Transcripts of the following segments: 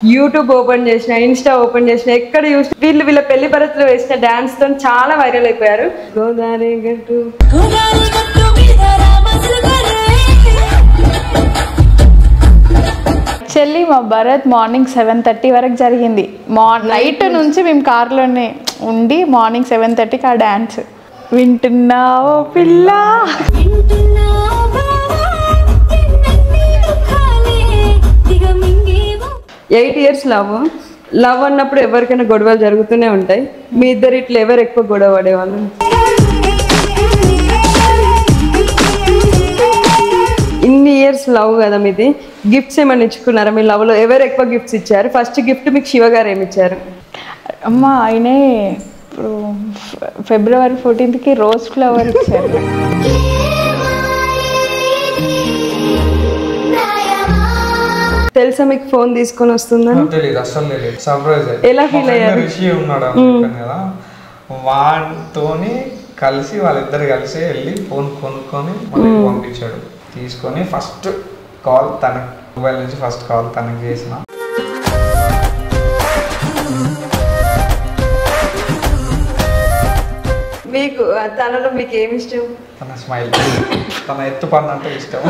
YouTube open చేసిన, Insta open చేసిన, ఎక్కడ చూసిన వీళ్ళ పెళ్లి భరత్లో వేసిన డాన్స్ తో చాలా వైరల్ అయిపోయారు. గోదావరి గట్టు యాక్చువల్లీ మా భరత్ మార్నింగ్ 7:30 వరకు జరిగింది. నైట్ నుంచి మేము కార్లోనే ఉండి మార్నింగ్ 7:30కి ఆ డాన్స్ వింటున్నావో పిల్ల. 8 years లవ్ అన్నప్పుడు ఎవరికైనా గొడవలు జరుగుతూనే ఉంటాయి. మీ ఇద్దరు ఇట్లా ఎవరు ఎక్కువ గొడవ పడేవాళ్ళు? ఇన్ని ఇయర్స్ లవ్ కదా మీది, గిఫ్ట్స్ ఏమైనా ఇచ్చుకున్నారా? మీ లవ్లో ఎవరు ఎక్కువ గిఫ్ట్స్ ఇచ్చారు? ఫస్ట్ గిఫ్ట్ మీకు శివ గారు ఏమి ఇచ్చారు? అమ్మ ఆయనే ఇప్పుడు February 14th రోజ్ ఫ్లవర్ ఇచ్చారు. తెలుసా మీకు ఫోన్ తీసుకొని వస్తుందని? ఎలా ఫీల్ అయ్యారు? వాడితోని కలిసి వాళ్ళిద్దరు కలిసి వెళ్ళి ఫోన్ కొనుక్కొని పంపించాడు. తీసుకొని ఫస్ట్ కాల్ తన మొబైల్ నుంచి ఫస్ట్ కాల్ తనకి చేసిన. మీకు తనలో మీకు ఏమి ఇష్టం? తన స్మైల్, తన ఎత్తు పన్ను అంటే ఇష్టం.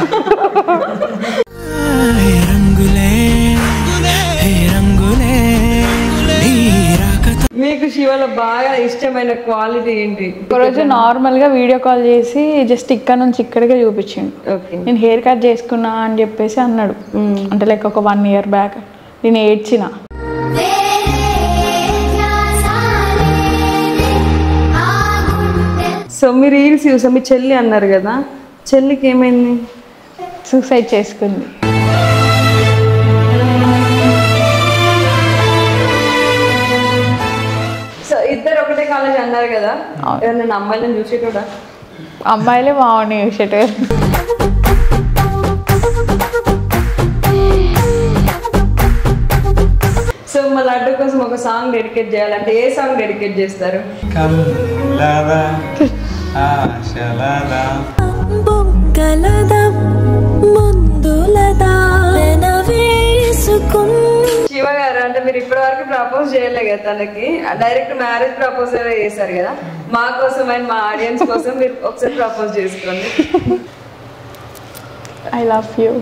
మీకు శివలో బాగా ఇష్టమైన క్వాలిటీ ఏంటి? ఒకరోజు నార్మల్గా వీడియో కాల్ చేసి జస్ట్ ఇక్కడ నుంచి ఇక్కడికే చూపించిండు. నేను హెయిర్ కట్ చేసుకున్నా అని చెప్పేసి అన్నాడు. అంటే లైక్ ఒక 1 year బ్యాక్. నేను ఏడ్చిన. సో మీరు రీల్స్ చూసా, మీ చెల్లి అన్నారు కదా, చెల్లికి ఏమైంది? సూసైడ్ చేసుకుంది. సో ఇద్దరు ఒకటే కాలేజ్ అన్నారు కదా, ఎవరైనా అమ్మాయిలను చూసేటోడా? అమ్మాయిలే మావాడిని చూసేటోడు. సో మా లడ్డు కోసం ఒక సాంగ్ డెడికేట్ చేయాలంటే ఏ సాంగ్ డెడికేట్ చేస్తారు? శివ గారు, అంటే మీరు ఇప్పటి వరకు ప్రపోజ్ చేయలే కదా తనకి, డైరెక్ట్ మ్యారేజ్ ప్రపోజల్ చేశారు కదా, మా కోసం అండ్ మా ఆడియన్స్ కోసం మీరు ఒకసారి ప్రపోజ్ చేసుకోండి. I love you.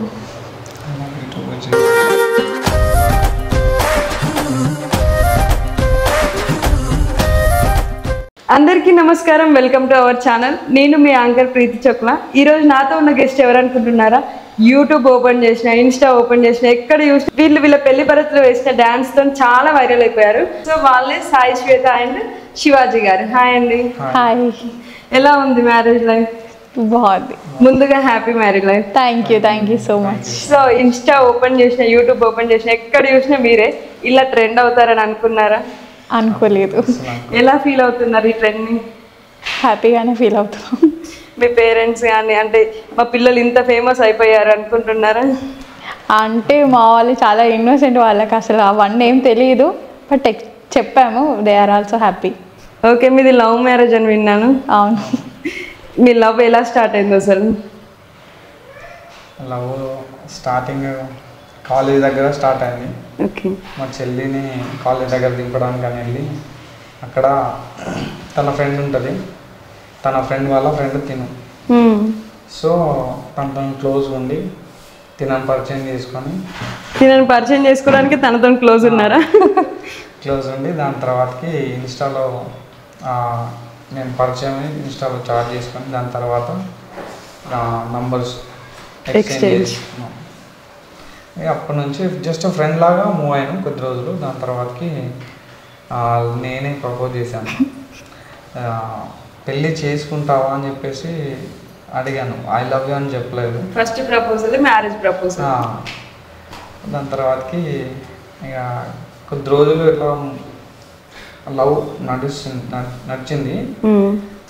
అందరికీ నమస్కారం, వెల్కమ్ టు అవర్ ఛానల్. నేను మీ యాంకర్ ప్రీతి చొక్లా. ఈరోజు నాతో ఉన్న గెస్ట్ ఎవరు అనుకుంటున్నారా? యూట్యూబ్ ఓపెన్ చేసిన, ఇన్స్టా ఓపెన్ చేసిన, ఎక్కడ చూసిన వీళ్ళ పెళ్లి భరత్లో వేసిన డాన్స్ తో చాలా వైరల్ అయిపోయారు. సో వాళ్ళే సాయి శ్వేత అండ్ శివాజీ గారు. హాయ్ అండి. హాయ్. ఎలా ఉంది మ్యారేజ్ లైఫ్? బాగుంది. ముందుగా happy marriage life. Thank you so much. So Insta open చేసిన, యూట్యూబ్ ఓపెన్ చేసిన, ఎక్కడ చూసినా మీరే. ఇలా ట్రెండ్ అవుతారని అనుకున్నారా? అనుకోలేదు. ఎలా ఫీల్ అవుతున్నారు ఈ ట్రెండ్ ని? హ్యాపీగానే ఫీల్ అవుతున్నాం. మీ పేరెంట్స్ కానీ అంటే మా పిల్లలు ఇంత ఫేమస్ అయిపోయారు అనుకుంటున్నారా? అంటే మా వాళ్ళు చాలా ఇన్నోసెంట్, వాళ్ళకి అసలు అవన్నీ ఏం తెలియదు. బట్ చెప్పాము, they are also happy. Okay, మీది లవ్ మ్యారేజ్ అని విన్నాను. అవును. మీ లవ్ ఎలా స్టార్ట్ అయింది అసలు? లవ్ స్టార్టింగ్ కాలేజ్ దగ్గర స్టార్ట్ అయింది. ఓకే. మా చెల్లిని కాలేజ్ దగ్గర దింపడానికి అని వెళ్ళి అక్కడ తన ఫ్రెండ్ ఉంటుంది, తన ఫ్రెండ్ వాళ్ళ ఫ్రెండ్ తిను. సో తనతో క్లోజ్ ఉండి తినని పరిచయం చేసుకొని, తినని పరిచయం చేసుకోవడానికి తనతో క్లోజ్ ఉన్నారా? క్లోజ్ ఉండి దాని తర్వాతకి ఇన్స్టాలో నేను పరిచయం ఇన్స్టాలో చాట్ చేసుకొని దాని తర్వాత నంబర్స్ ఎక్స్చేంజ్. అప్పటి నుంచి జస్ట్ ఫ్రెండ్ లాగా మూవ్ అయ్యాను కొద్ది రోజులు. దాని తర్వాతకి నేనే ప్రపోజ్ చేశాను. పెళ్ళి చేసుకుంటావా అని చెప్పేసి అడిగాను. ఐ లవ్ యూ అని చెప్పలేదు. First proposal marriage proposal. దాని తర్వాతకి ఇక కొద్ది రోజులు ఇట్లా లవ్ నడిచింది.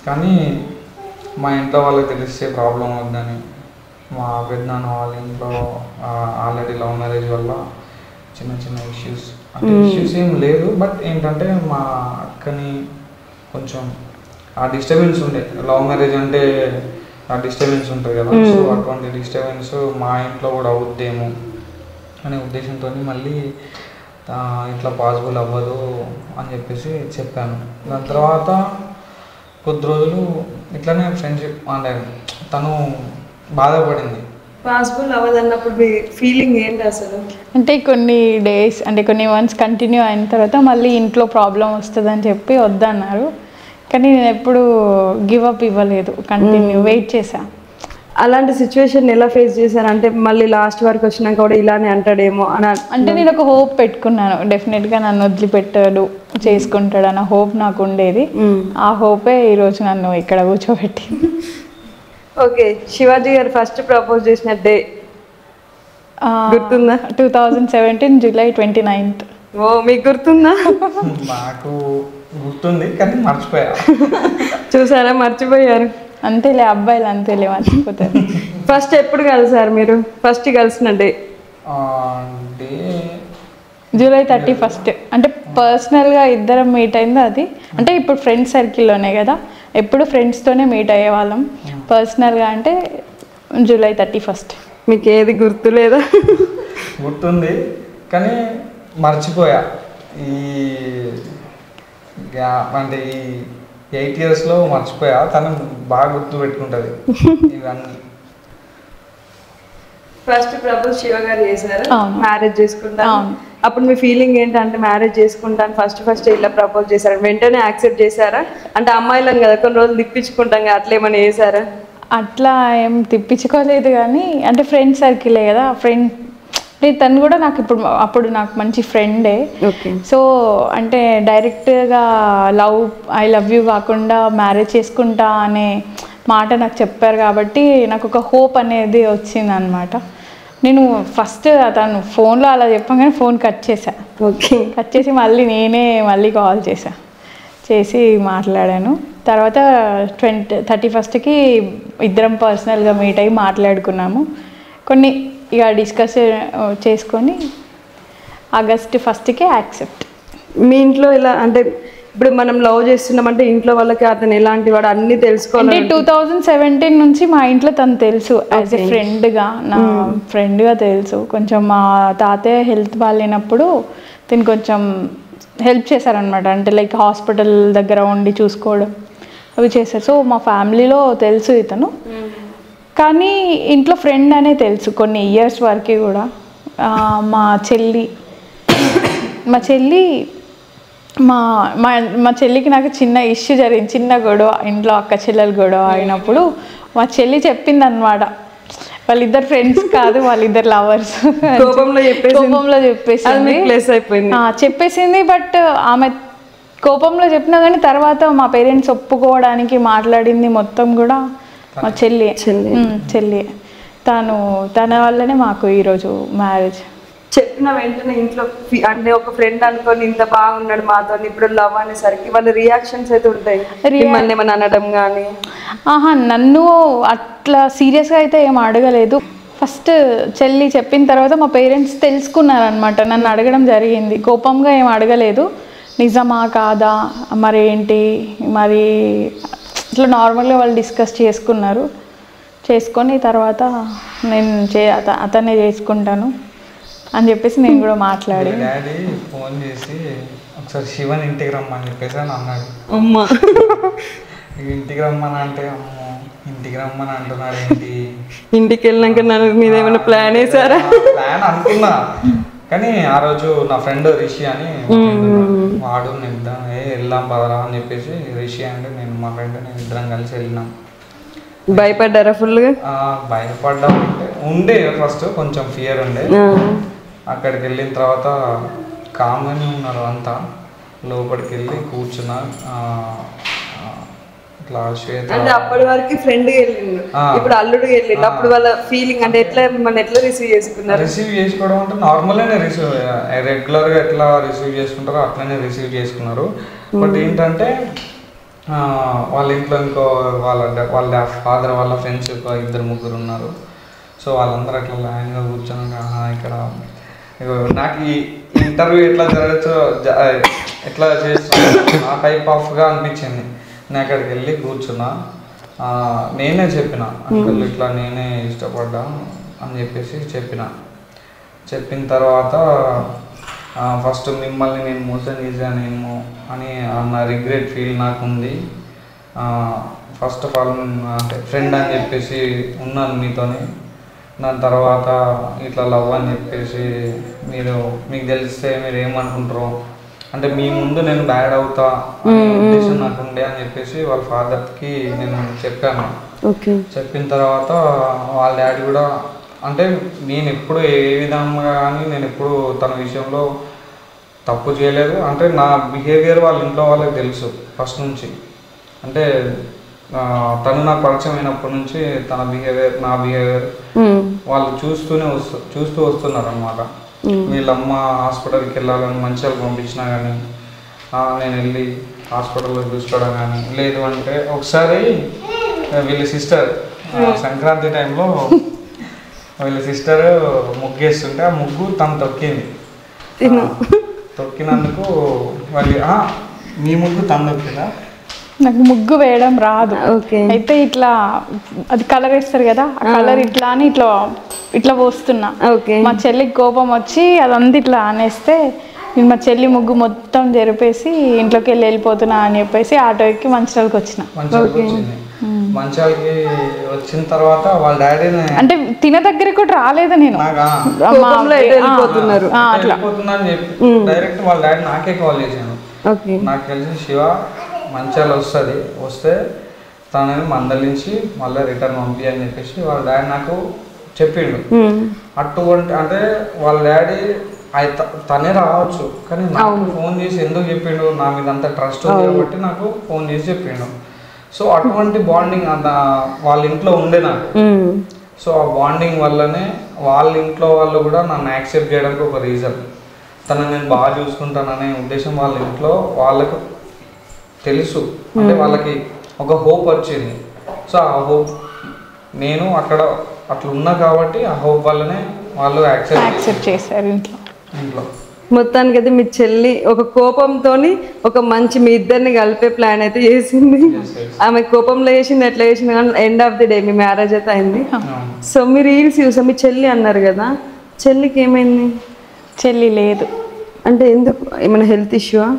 కానీ మా ఇంట్లో వాళ్ళకి తెలిస్తే ప్రాబ్లం అవుతుందని, మా పెద్దనాన్న వాళ్ళ ఇంట్లో ఆల్రెడీ లవ్ మ్యారేజ్ వల్ల చిన్న చిన్న ఇష్యూస్, అంటే ఇష్యూస్ ఏం లేదు, బట్ ఏంటంటే మా అక్కని కొంచెం ఆ డిస్టర్బెన్స్ ఉండే. లవ్ మ్యారేజ్ అంటే ఆ డిస్టర్బెన్స్ ఉంటుంది కదా, సో అటువంటి డిస్టర్బెన్స్ మా ఇంట్లో కూడా అవుద్దేమో అనే ఉద్దేశంతో మళ్ళీ ఇట్లా పాసిబుల్ అవ్వదు అని చెప్పేసి చెప్పాను. దాని తర్వాత కొద్ది రోజులు ఇట్లానే ఫ్రెండ్షిప్ అంటే తను బాధపడింది. పాసిబుల్ అవ్వదన్నప్పుడు మీ ఫీలింగ్ ఏంటి అసలు? అంటే కొన్ని డేస్ అంటే కొన్ని మంత్స్ కంటిన్యూ అయిన తర్వాత మళ్ళీ ఇంట్లో ప్రాబ్లం వస్తుందని చెప్పి వద్దన్నారు. కానీ నేను ఎప్పుడు గివ్ అప్ ఇవ్వలేదు, కంటిన్యూ వెయిట్ చేశా. అలాంటి సిచ్యువేషన్ ఎలా ఫేస్ చేశారు? అంటే మళ్ళీ లాస్ట్ వరకు వచ్చినాక కూడా ఇలానే అంటాడేమో అని అంటే నేను ఒక హోప్ పెట్టుకున్నాను, డెఫినెట్గా నన్ను వదిలిపెట్టాడు, చేసుకుంటాడు అన్న హోప్ నాకు ఉండేది. ఆ హోపే ఈరోజు నన్ను ఇక్కడ కూర్చోబెట్టి. ఓకే, శివాజీ గారు ఫస్ట్ ప్రపోజ్ చేసిన డే గుర్తుందా? 2017 July 29th. ఓ, మీకు గుర్తుందా? నాకు గుర్తుంది కానీ మర్చిపోయా. చూసారా, మర్చిపోయారు. అంతేలే, అబ్బాయిలు అంతేలే, మర్చిపోతారు. ఫస్ట్ ఎప్పుడు కలిసారు మీరు? ఫస్ట్ కలిసిన డే డే July 31st. అంటే పర్సనల్గా ఇద్దరం మీట్ అయింది అది. అంటే ఇప్పుడు ఫ్రెండ్స్ సర్కిల్లోనే కదా, ఎప్పుడు ఫ్రెండ్స్తోనే మీట్ అయ్యేవాళ్ళం. పర్సనల్గా అంటే July 31st. మీకు ఏది గుర్తులేదా? గుర్తుంది కానీ మర్చిపోయా. ఈ అంటే ఈ 8 yearsలో మర్చిపోయా. తను బాగా గుర్తు పెట్టుకుంటుంది ఇవన్నీ. ఫస్ట్ ప్రపోజ్ శివ గారు చేశారు, అవును. మ్యారేజ్ చేసుకుంటాను. అవును. అప్పుడు మీ ఫీలింగ్ ఏంటంటే మ్యారేజ్ చేసుకుంటాను ఫస్ట్ ఇలా ప్రపోజ్ చేశారు, వెంటనే యాక్సెప్ట్ చేశారా? అంటే అమ్మాయిలను కదా కొన్ని రోజులు తిప్పించుకుంటాం కదా, అట్లా ఏమైనా చేశారా? అట్లా ఏం తిప్పించుకోలేదు కానీ అంటే ఫ్రెండ్ సర్కిలే కదా, ఫ్రెండ్ తను కూడా నాకు అప్పుడు నాకు మంచి ఫ్రెండే. ఓకే. సో అంటే డైరెక్ట్గా ఐ లవ్ యూ కాకుండా మ్యారేజ్ చేసుకుంటా అనే మాట నాకు చెప్పారు కాబట్టి నాకు ఒక హోప్ అనేది వచ్చింది అనమాట. నేను ఫస్ట్ తను ఫోన్లో అలా చెప్పగానే ఫోన్ కట్ చేశా. ఓకే. కట్ చేసి నేనే మళ్ళీ కాల్ చేసి మాట్లాడాను. తర్వాత 31st ఇద్దరం పర్సనల్గా మీట్ అయ్యి మాట్లాడుకున్నాము. కొన్ని ఇక డిస్కస్ చేసుకొని August 1st యాక్సెప్ట్. మీ ఇంట్లో ఇలా అంటే ఇప్పుడు మనం లవ్ చేస్తున్నామంటే ఇంట్లో వాళ్ళకి అతను ఎలాంటి వాడు అన్నీ తెలుసుకోవాలి. అంటే 2017 నుంచి మా ఇంట్లో తను తెలుసు, యాజ్ ఎ ఫ్రెండ్గా, నా ఫ్రెండ్గా తెలుసు. కొంచెం మా తాతయ్య హెల్త్ బాగాలేనప్పుడు తను కొంచెం హెల్ప్ చేశారనమాట. అంటే లైక్ హాస్పిటల్ దగ్గర ఉండి చూసుకోవడం అవి చేశారు. సో మా ఫ్యామిలీలో తెలుసు ఇతను. కానీ ఇంట్లో ఫ్రెండ్ అనే తెలుసు కొన్ని ఇయర్స్ వరకు కూడా. మా చెల్లికి నాకు చిన్న ఇష్యూ జరిగింది, చిన్న గొడవ ఇంట్లో, అక్క చెల్లెలు గొడవ అయినప్పుడు మా చెల్లి చెప్పింది అనమాట, వాళ్ళిద్దరు ఫ్రెండ్స్ కాదు, వాళ్ళిద్దరు లవర్స్. కోపంలో చెప్పేసింది. బట్ ఆమె కోపంలో చెప్పినా కానీ తర్వాత మా పేరెంట్స్ ఒప్పుకోవడానికి మాట్లాడింది మొత్తం కూడా మా చెల్లి. తన వల్లనే మాకు ఈరోజు మ్యారేజ్. చెప్పిన వెంటనే ఇంట్లో అంటే ఒక ఫ్రెండ్ అనుకొని ఇంత బాగున్నాడు మాతో, ఇప్పుడు లవ్ అనేసరికి వాళ్ళ రియాక్షన్స్ అయితే ఉంటాయి, మిమ్మల్ని ఏమన్నా అనడం కానీ? నన్ను అట్లా సీరియస్గా అయితే ఏం అడగలేదు. ఫస్ట్ చెల్లి చెప్పిన తర్వాత మా పేరెంట్స్ తెలుసుకున్నారనమాట, నన్ను అడగడం జరిగింది. కోపంగా ఏం అడగలేదు, నిజమా కాదా మరి ఏంటి మరి ఇట్లా నార్మల్గా వాళ్ళు డిస్కస్ చేసుకొని తర్వాత నేను అతన్నే చేసుకుంటాను అని చెప్పేసి నేను కూడా మాట్లాడి. డాడీ ఫోన్ చేసి ఒకసారి శివన్ ఇంటికి రమ్మని చెప్పేసి అని అన్నాడు. అమ్మా ఇంటికి రమ్మని అంటే అమ్మో ఇంటికి రమ్మని అంటున్నాడు ఏంటి, ఇంటికి వెళ్ళినాక నన్ను మీద ఏమైనా ప్లాన్ వేసారా? ప్లాన్ అనుకున్నా కానీ ఆ రోజు నా ఫ్రెండ్ రిషి అని వాడు వెళ్దాం పదరా అని చెప్పేసి రిషి అంటే మా ఫ్రెండ్ నేను ఇద్దరం కలిసి వెళ్ళినాం. భయపడ్డారా ఫుల్గా? భయపడ్డా ఉండే ఫస్ట్ కొంచెం ఫియర్ ఉండే. అక్కడికి వెళ్ళిన తర్వాత కామ్గానే ఉన్నారు అంతా. లోపలికి వెళ్ళి కూర్చున్నా. ఇట్లా శ్వేత అంటే అప్పటి వరకు ఫ్రెండ్ వెళ్ళిండు, ఇప్పుడు అల్లుడు వెళ్ళిండు. అప్పుడు వాళ్ళ ఫీలింగ్ అంటే ఎట్లా రిసీవ్ చేసుకున్నారు? రిసీవ్ చేసుకోవడం అంటే నార్మల్గానే రెగ్యులర్గా ఎట్లా రిసీవ్ చేసుకుంటారో అట్లనే రిసీవ్ చేసుకున్నారు. బట్ ఏంటంటే వాళ్ళ ఇంట్లో ఇంకో వాళ్ళ ఫాదర్ వాళ్ళ ఫ్రెండ్స్ ఇద్దరు ముగ్గురు ఉన్నారు. సో వాళ్ళందరూ అట్లా లైన్గా కూర్చొని ఇక్కడ నాకు ఈ ఇంటర్వ్యూ ఎట్లా జరగచ్చో ఎట్లా చేస్తున్నా ఆ టైప్ ఆఫ్గా అనిపించింది. నేను అక్కడికి వెళ్ళి కూర్చున్నా. నేనే చెప్పిన అంకుల్ ఇట్లా నేనే ఇష్టపడ్డా అని చెప్పేసి చెప్పిన. చెప్పిన తర్వాత ఫస్ట్ మిమ్మల్ని నేను మోసం చేశానేమో అని అన్న రిగ్రెట్ ఫీల్ నాకు ఉంది. ఫస్ట్ ఆఫ్ ఆల్ అంటే ఫ్రెండ్ అని చెప్పేసి ఉన్నాను మీతోని, దాని తర్వాత ఇట్లా లవ్ అని చెప్పేసి మీకు తెలిస్తే మీరు ఏమనుకుంటారో, అంటే మీ ముందు నేను బ్యాడ్ అవుతా అనే ఉద్దేశం నాకు ఉండే అని చెప్పేసి వాళ్ళ ఫాదర్కి నేను చెప్పాను. చెప్పిన తర్వాత వాళ్ళ డాడీ కూడా, అంటే నేను ఎప్పుడు ఏ విధంగా కానీ నేను ఎప్పుడు తన విషయంలో తప్పు చేయలేదు. అంటే నా బిహేవియర్ వాళ్ళ ఇంట్లో వాళ్ళకి తెలుసు ఫస్ట్ నుంచి. అంటే తను నాకు పరిచయం అయినప్పటి నుంచి తన బిహేవియర్ నా బిహేవియర్ వాళ్ళు చూస్తూ వస్తున్నారు అనమాట. వీళ్ళమ్మ హాస్పిటల్కి వెళ్ళాలని మంచిగా పంపించినా కానీ నేను వెళ్ళి హాస్పిటల్లో చూసుకోవడం కానీ, లేదు అంటే ఒకసారి వీళ్ళ సిస్టర్ సంక్రాంతి టైంలో వీళ్ళ సిస్టర్ ముగ్గేస్తుంటే ఆ ముగ్గు తను తొక్కింది. తొక్కినందుకు వాళ్ళు మీ ముగ్గు తను తొక్కిందా? నాకు ముగ్గు వేయడం రాదు. అయితే ఇట్లా అది కలర్ వేస్తారు కదా, ఆ కలర్ ఇట్లా అని ఇట్లా పోస్తున్నా. మా చెల్లికి కోపం వచ్చి అదంతా ఇట్లా అనేస్తే నేను మా చెల్లి ముగ్గు మొత్తం జరిపేసి ఇంట్లోకి వెళ్ళిపోతున్నా అని చెప్పేసి ఆటో ఎక్కి మంచిర్యాలకి వచ్చిన. మంచిర్యాలకి వచ్చిన తర్వాత వాళ్ళ డాడీ అంటే తిన దగ్గరికి కూడా రాలేదు నేను. డైరెక్ట్ వాళ్ళ డాడీ నాకే కాల్ చేశాను. నాకు తెలిసి శివ మంచిర్యాల వస్తే తనని మందలించి మళ్ళీ రిటర్న్ పంపి అని చెప్పేసి వాళ్ళ డాడీ నాకు చెప్పిండు. అటువంటి అంటే వాళ్ళ డాడీ తనే రావచ్చు, కానీ నాకు ఫోన్ చేసి ఎందుకు చెప్పిండు, నా మీద అంత ట్రస్ట్ ఉంది కాబట్టి నాకు ఫోన్ చేసి చెప్పిండు. సో అటువంటి బాండింగ్ వాళ్ళ ఇంట్లో ఉండే నాకు. సో ఆ బాండింగ్ వల్లనే వాళ్ళ ఇంట్లో వాళ్ళు కూడా నన్ను యాక్సెప్ట్ చేయడానికి ఒక రీజన్, తనని నేను బాగా చూసుకుంటాననే ఉద్దేశం వాళ్ళ ఇంట్లో వాళ్ళకు తెలుసు. అంటే వాళ్ళకి ఒక హోప్ వచ్చింది. సో ఆ హోప్ నేను అక్కడ అట్లా ఉన్నా కాబట్టి ఆ హోప్ వల్లనే వాళ్ళు యాక్సెప్ట్ చేశారు ఇంట్లో. మొత్తానికి అయితే మీ చెల్లి ఒక కోపంతో ఒక మంచి మీ ఇద్దరిని కలిపే ప్లాన్ అయితే చేసింది. ఆమె కోపంలో చేసింది, ఎట్లా చేసింది కానీ end of the day me marriage అయితే అయింది. సో మీ రీల్స్ చూసా మీ చెల్లి అన్నారు కదా, చెల్లికి ఏమైంది? చెల్లి లేదు. అంటే ఎందుకు, ఏమైనా హెల్త్ ఇష్యూవా?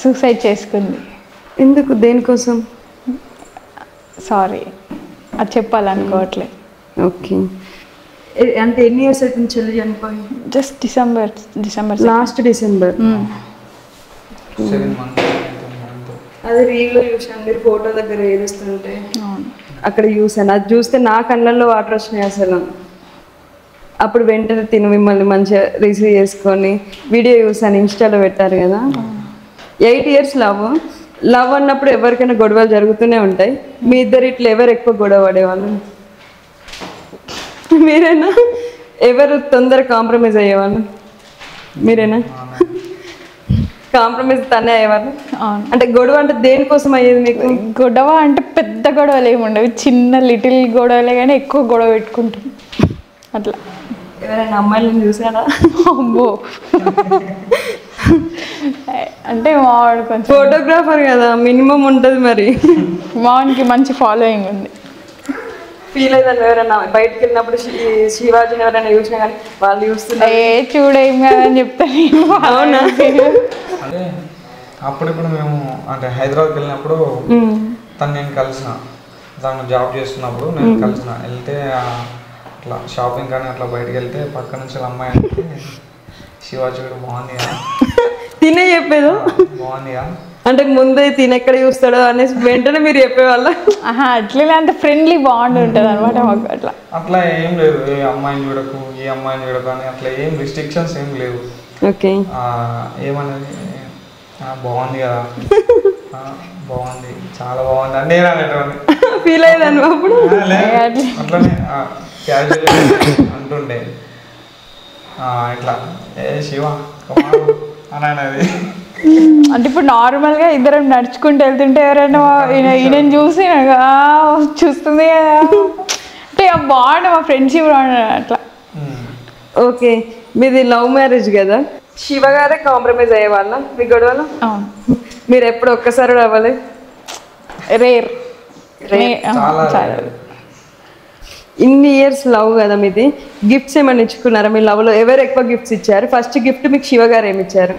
సూసైడ్ చేసుకుంది. ఎందుకు, దేనికోసం? సారీ అది చెప్పాలనుకోవట్లేదు. ఓకే. అంటే ఎన్ని ఇయర్స్ అవుతుంది చెల్లి చనిపోయి? Just December last December. అది రీల్లో చూసాను, మీరు ఫోటో దగ్గర ఏడుస్తుంటే అక్కడ చూసాను. అది చూస్తే నా కళ్ళల్లో వాటర్ వచ్చినాయి అసలు. అప్పుడు వెంటనే మిమ్మల్ని మంచిగా రిసీవ్ చేసుకొని వీడియో చూసాను, ఇన్స్టాలో పెట్టారు కదా. 8 years లవ్ అన్నప్పుడు ఎవరికైనా గొడవలు జరుగుతూనే ఉంటాయి. మీ ఇద్దరు ఇట్లా ఎవరు ఎక్కువ గొడవ పడేవాళ్ళు? మీరేనా? ఎవరు తొందర కాంప్రమైజ్ అయ్యేవాళ్ళు? మీరేనా? కాంప్రమైజ్ తనే అయ్యేవాళ్ళు? అంటే గొడవ అంటే దేనికోసం అయ్యేది మీకు? గొడవ అంటే పెద్ద గొడవలు ఏమి ఉండవు, చిన్న లిటిల్ గొడవలే కానీ ఎక్కువ గొడవ పెట్టుకుంటాం అట్లా. ఎవరైనా అమ్మాయిలను చూసారా? అమ్మో, అంటే మావాడు కొంచెం ఫోటోగ్రాఫర్ కదా, మినిమం ఉంటుంది మరి. మావానికి మంచి ఫాలోయింగ్ ఉంది. ఫీల్ అయ్యాను ఎవరైనా బయటకు వెళ్ళినప్పుడు శివాజీని ఎవరైనా చూసినా కానీ వాళ్ళు చూస్తున్నారు చూడేం కదని చెప్తాను. అవునా? అంటే అప్పుడిప్పుడు మేము అంటే హైదరాబాద్కి వెళ్ళినప్పుడు నేను కలిసిన, తను జాబ్ చేస్తున్నప్పుడు నేను కలిసిన. వెళ్తే అట్లా షాపింగ్ కానీ అట్లా బయటకు వెళ్తే పక్క నుంచి అమ్మాయి అంటే శివాజీ కూడా బాగుంది తినే చెప్పేది బాగుంది అంటే ముందే తినెక్కడ చూస్తాడో అనేసి వెంటనే మీరు చెప్పేవాళ్ళ? అట్లా అంటే ఫ్రెండ్లీ బాండ్ ఉంటుంది అనమాట మాకు. అట్లా అట్లా ఏం లేదు, ఏ అమ్మాయిని చూడకు ఏ అమ్మాయిని చూడకు అని అట్లా ఏం రిస్ట్రిక్షన్స్ ఏం లేవు. ఓకే. ఏమనేది బాగుంది కదా, బాగుంది, చాలా బాగుంది అని నేను అనేటోని. ఫీల్ అయ్యేదాన్ని అప్పుడు? అట్లనే క్యాజువల్ అంటుండే ఇట్లా ఏ శివ అని అనేది. అంటే ఇప్పుడు నార్మల్గా ఇద్దరం నడుచుకుంటూ వెళ్తుంటే ఎవరైనా ఈయన చూసి చూస్తుంది కదా, అంటే బాగుండే మా ఫ్రెండ్షిప్ అట్లా. ఓకే. మీది లవ్ మ్యారేజ్ కదా, శివ గారే కాంప్రమైజ్ అయ్యేవాళ్ళ మీ గొడవలో? మీరు ఎప్పుడు ఒక్కసారి అవ్వలేదు? రేర్. ఇన్ని ఇయర్స్ లవ్ కదా మీది, గిఫ్ట్స్ ఏమైనా ఇచ్చుకున్నారా మీ లవ్లో? ఎవరు ఎక్కువ గిఫ్ట్స్ ఇచ్చారు? ఫస్ట్ గిఫ్ట్ మీకు శివ గారు ఏమి ఇచ్చారు?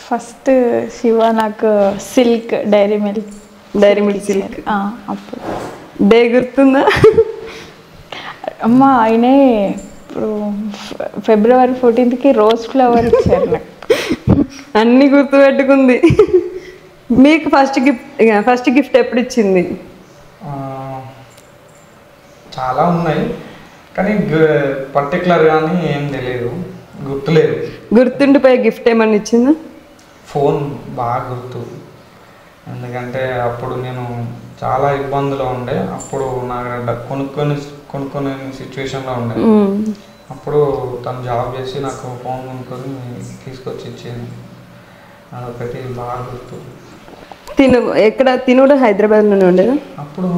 ఫస్ట్ శివ నాకు సిల్క్ డైరీ మిల్క్ సిల్క్. అప్పుడు డే గుర్తుందా? అమ్మ ఆయనే ఇప్పుడు February 14th రోజ్ ఫ్లవర్ ఇచ్చారు నాకు. అన్ని గుర్తుపెట్టుకుంది. మీకు ఫస్ట్ గిఫ్ట్ ఎప్పుడు ఇచ్చింది? చాలా ఉన్నాయి కానీ పర్టికులర్గాని ఏం తెలియదు, గుర్తులేదు. గుర్తుండిపోయే గిఫ్ట్ ఏమన్నా ఇచ్చిందా? ఫోన్ బాగా గుర్తు, ఎందుకంటే అప్పుడు నేను చాలా ఇబ్బందులో ఉండే. అప్పుడు నాకు కొనుక్కొని సిచ్యువేషన్లో ఉండే. అప్పుడు తను జాబ్ చేసి నాకు ఫోన్ కొనుక్కొని తీసుకొచ్చి ఇచ్చింది. అదొకటి బాగా గుర్తు. తినుడు హైదరాబాద్లోనే ఉండేదా అప్పుడు?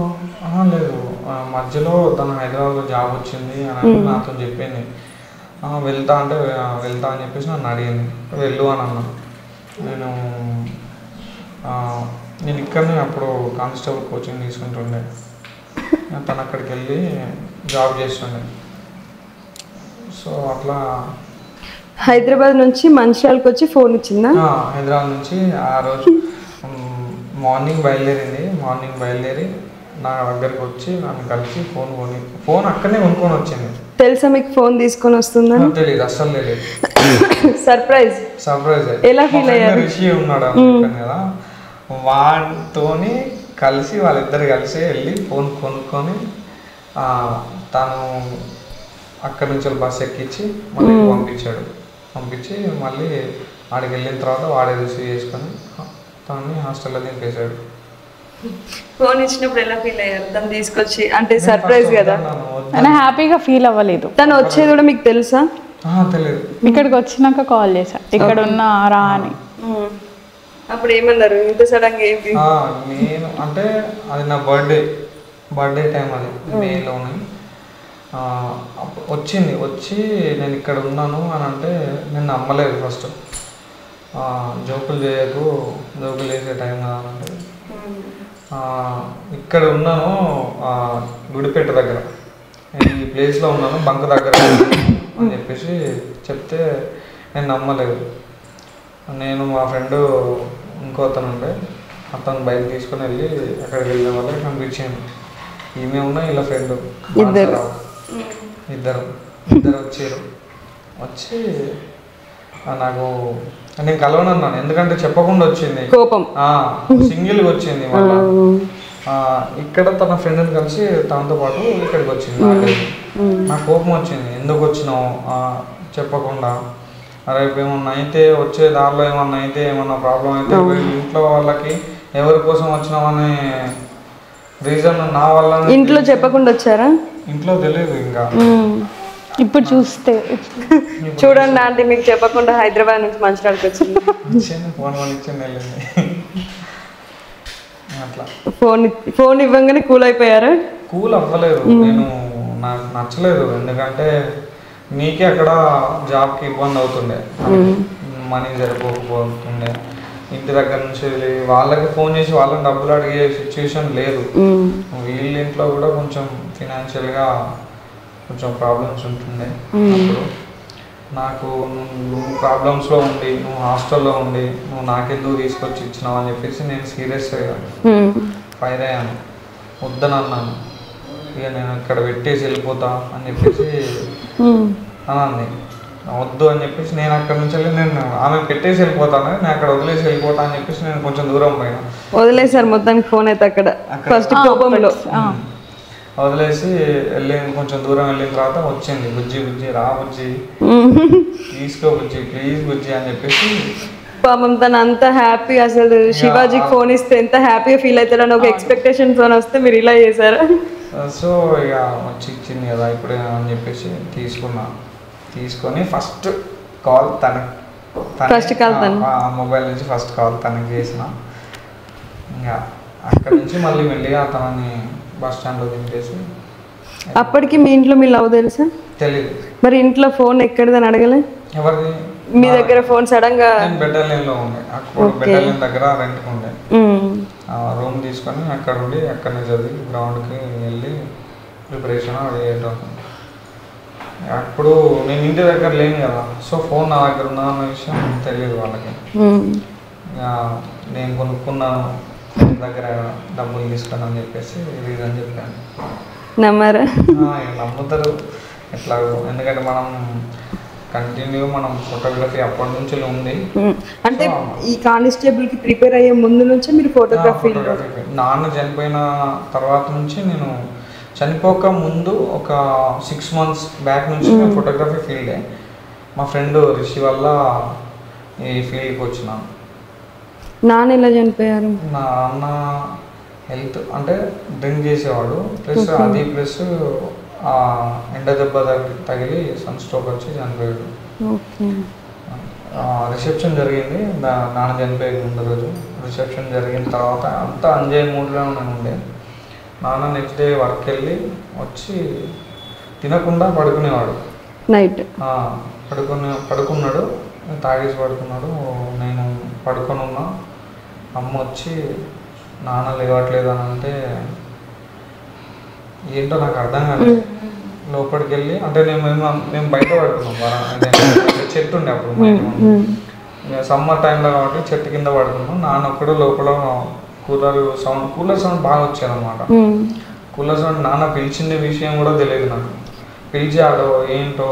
లేదు, మధ్యలో తను హైదరాబాద్లో జాబ్ వచ్చింది అని నాతో చెప్పింది. వెళ్తా అంటే వెళ్తా అని చెప్పేసి నన్ను అడిగింది, వెళ్ళు అని అన్నాను. నేను ఇక్కడనే అప్పుడు కానిస్టేబుల్ కోచింగ్ తీసుకుంటుండే. తను అక్కడికి వెళ్ళి జాబ్ చేస్తుండే. సో అట్లా హైదరాబాద్ నుంచి మంచిర్యాలకు వచ్చి ఫోన్ ఇచ్చిందా? హైదరాబాద్ నుంచి ఆ రోజు మార్నింగ్ బయలుదేరి నా దగ్గరికి వచ్చి నన్ను కలిసి ఫోన్ అక్కడనే కొనుక్కొని వచ్చింది. తెలుసా మీకు ఫోన్ తీసుకొని వస్తుందని? తెలియదు, అస్సలు తెలియదు. సర్ప్రైజ్. ఎలా ఫీల్ అయ్యారు? రిషి ఉన్నాడు కదా, వాడితోని కలిసి వాళ్ళిద్దరు కలిసి వెళ్ళి ఫోన్ కొనుక్కొని తను అక్కడి నుంచి బస్ ఎక్కించి మళ్ళీ పంపించి మళ్ళీ ఆడికి వెళ్ళిన తర్వాత వాడే రిసీవ్ చేసుకొని తనని హాస్టల్లో దింపేశాడు. ఫోన్ ఇచ్చినప్పుడు ఎలా ఫీల్ అయ్యారు? తను తీసుకొచ్చి అంటే సర్ప్రైజ్ కదా, హ్యాపీగా ఫీల్ అవ్వలేదు. తను వచ్చేది కూడా మీకు తెలుసా? తెలియదు. ఇక్కడికి వచ్చినాక కాల్ చేశా, ఇక్కడ ఉన్నారా అని. అప్పుడు ఏమన్నారు ఇంత సడన్గా? ఏంటి నేను అంటే అది నా బర్త్డే టైం, అది మేలోనే వచ్చి నేను ఇక్కడ ఉన్నాను అని అంటే నేను నమ్మలేదు. ఫస్ట్ జోకులు చేసే టైం కావాలంటే ఇక్కడ ఉన్నాను, గుడిపేట దగ్గర ఈ ప్లేస్లో ఉన్నాను, బంక్ దగ్గర అని చెప్పేసి చెప్తే నేను నమ్మలేదు. నేను మా ఫ్రెండ్ ఇంకో అతను ఉండే, అతను బైక్ తీసుకొని వెళ్ళి అక్కడికి వెళ్ళే వాళ్ళకి కనిపించాను. ఈమె ఉన్నా ఇలా ఫ్రెండ్ ఇద్దరు వచ్చి నాకు నేను కలవనన్నాను, ఎందుకంటే చెప్పకుండా వచ్చింది, కోపం సింగిల్గా వచ్చింది. మళ్ళీ ఇక్కడ తన ఫ్రెండ్ని కలిసి తనతో పాటు ఇక్కడికి వచ్చింది. నాకు కోపం వచ్చింది, ఎందుకు వచ్చినావు చెప్పకుండా, రేపు ఏమన్నా అయితే వచ్చే దారిలో ఏమన్నా ప్రాబ్లం అయితే ఇంట్లో వాళ్ళకి ఎవరి కోసం వచ్చినామనే రీజన్ నా వల్ల. ఇంట్లో చెప్పకుండా వచ్చారా? ఇంట్లో తెలియదు. ఇంకా ఇప్పుడు చూస్తే చూడండి ఆంటీ, మీకు చెప్పకుండా హైదరాబాద్ నుంచి మంచిర్యాలకు వచ్చింది. ఫోన్ వెళ్ళింది. అట్లా ఫోన్ ఇవ్వగానే కూల్ అయిపోయారా? కూల్ అవ్వలేదు, నాకు నచ్చలేదు. ఎందుకంటే నీకే అక్కడ జాబ్కి ఇబ్బంది అవుతుండే, మనీ సరిపోకపోతుండే. ఇంటి దగ్గర నుంచి వాళ్ళకి ఫోన్ చేసి వాళ్ళని డబ్బులు అడిగే సిచ్యువేషన్ లేదు. వీళ్ళ ఇంట్లో కూడా కొంచెం ఫినాన్షియల్గా కొంచెం ప్రాబ్లమ్స్ ఉంటుండే. అప్పుడు నాకు నువ్వు ప్రాబ్లమ్స్లో ఉండి, నువ్వు హాస్టల్లో ఉండి, నువ్వు నాకెందుకు తీసుకొచ్చి ఇచ్చినావు అని చెప్పేసి నేను సీరియస్గా ఫైర్ అయ్యాను, వద్దని అన్నాను. ఇక నేను ఇక్కడ పెట్టేసి వెళ్ళిపోతా అని చెప్పేసి అనంది. వద్దు అని చెప్పేసి నేను అక్కడి నుంచి వెళ్ళి నేను ఆమె పెట్టేసి వెళ్ళిపోతాను, నేను అక్కడ వదిలేసి వెళ్ళిపోతా అని చెప్పేసి నేను కొంచెం దూరం పోయినా. వదిలేసారు మొత్తానికి ఫోన్ అయితే అక్కడ ఫస్ట్ కోపంలో వదిలేసి కొంచెం దూరం వెళ్ళిన తర్వాత వచ్చింది, బుజ్జి రా బుజ్జి, తీసుకో బుజ్జి ప్లీజ్ బుజ్జి అని చెప్పేసి. పాపం తను అంత హ్యాపీ, అసలు శివాజీకి ఫోన్ ఇస్తే ఎంత హ్యాపీగా ఫీల్ అవుతాడని ఒక ఎక్స్పెక్టేషన్ ఫోన్ వస్తే మీరు ఇలా చేశారు. సో ఇక వచ్చి ఇచ్చింది కదా ఇప్పుడు అని చెప్పేసి తీసుకొని ఫస్ట్ కాల్ ఆ మొబైల్ నుంచి ఫస్ట్ కాల్ తనకి చేసిన. ఇంకా అక్కడి నుంచి మళ్ళీ మెల్లిగా తనని బస్ స్టాండ్లో దింపేసి. అప్పటికి మీ ఇంట్లో మీ లవ్ తెలుసా? తెలీదు. మరి ఇంట్లో ఫోన్ ఎక్కడిదని అడగలే? ఎవరిది? మీ దగ్గర ఫోన్ సడన్ గా? నేను బెటాలియన్లో ఉండే, అక్కడ బెటాలియన్ దగ్గర రెంట్కి ఉండే. రూమ్ తీసుకొని అక్కడ ఉండి అక్కడనే చదివి గ్రౌండ్కి వెళ్ళి ప్రిపరేషన్ అది చేయటం. అప్పుడు నేను ఇంటి దగ్గర లేను కదా, సో ఫోన్ నా దగ్గర ఉన్నా అన్న విషయం తెలియదు వాళ్ళకి. నేను కొనుక్కున్నాను దగ్గర డబ్బులు తీసుకుని అని చెప్పేసి రీజన్ చెప్పాను. నమ్మారా? నమ్ముతారు ఎట్లా, ఎందుకంటే మనం కంటిన్యూ మనం ఫోటోగ్రఫీ అప్పటి నుంచి ఉంది. అంటే ఈ కానిస్టేబుల్కి ప్రిపేర్ అయ్యే ముందు నుంచి మీరు ఫోటోగ్రఫీ? నాన్న చనిపోయిన తర్వాత నుంచి, నేను చనిపోక ముందు ఒక 6 months బ్యాక్ నుంచి నేను ఫోటోగ్రఫీ ఫీల్డే. మా ఫ్రెండ్ రిషి వల్ల ఈ ఫీల్డ్కి వచ్చినాను. నాన్న ఎలా చనిపోయారు? నాన్న హెల్త్ అంటే డ్రింక్ చేసేవాడు, ప్లస్ అది ప్లస్ ఎండ దెబ్బ తగిలి సన్ స్ట్రోక్ వచ్చి చనిపోయాడు. రిసెప్షన్ జరిగింది నాన్న చనిపోయే ముందు రోజు. రిసెప్షన్ జరిగిన తర్వాత అంతా ఎంజాయ్ మూడ్లో నేను ఉండే. నాన్న నెక్స్ట్ డే వర్క్ వెళ్ళి వచ్చి తినకుండా పడుకునేవాడు. నైట్ పడుకున్నాడు, తాగేసి పడుకున్నాడు. నేను పడుకొని ఉన్నా. అమ్మ వచ్చి నాన్న లేవట్లేదు అని అంటే ఏంటో నాకు అర్థం కాలేదు. లోపలికి వెళ్ళి అంటే మేము బయట పడుకున్నాం, చెట్టు ఉండే అప్పుడు సమ్మర్ టైంలో కాబట్టి చెట్టు కింద పడుకున్నాం. నాన్న ఒక్కడు లోపల కూలర్ సౌండ్ బాగా వచ్చేది అనమాట. కూలర్ సౌండ్ నాన్న పిలిచింది విషయం కూడా తెలియదు నాకు. పిలిచాడో ఏంటో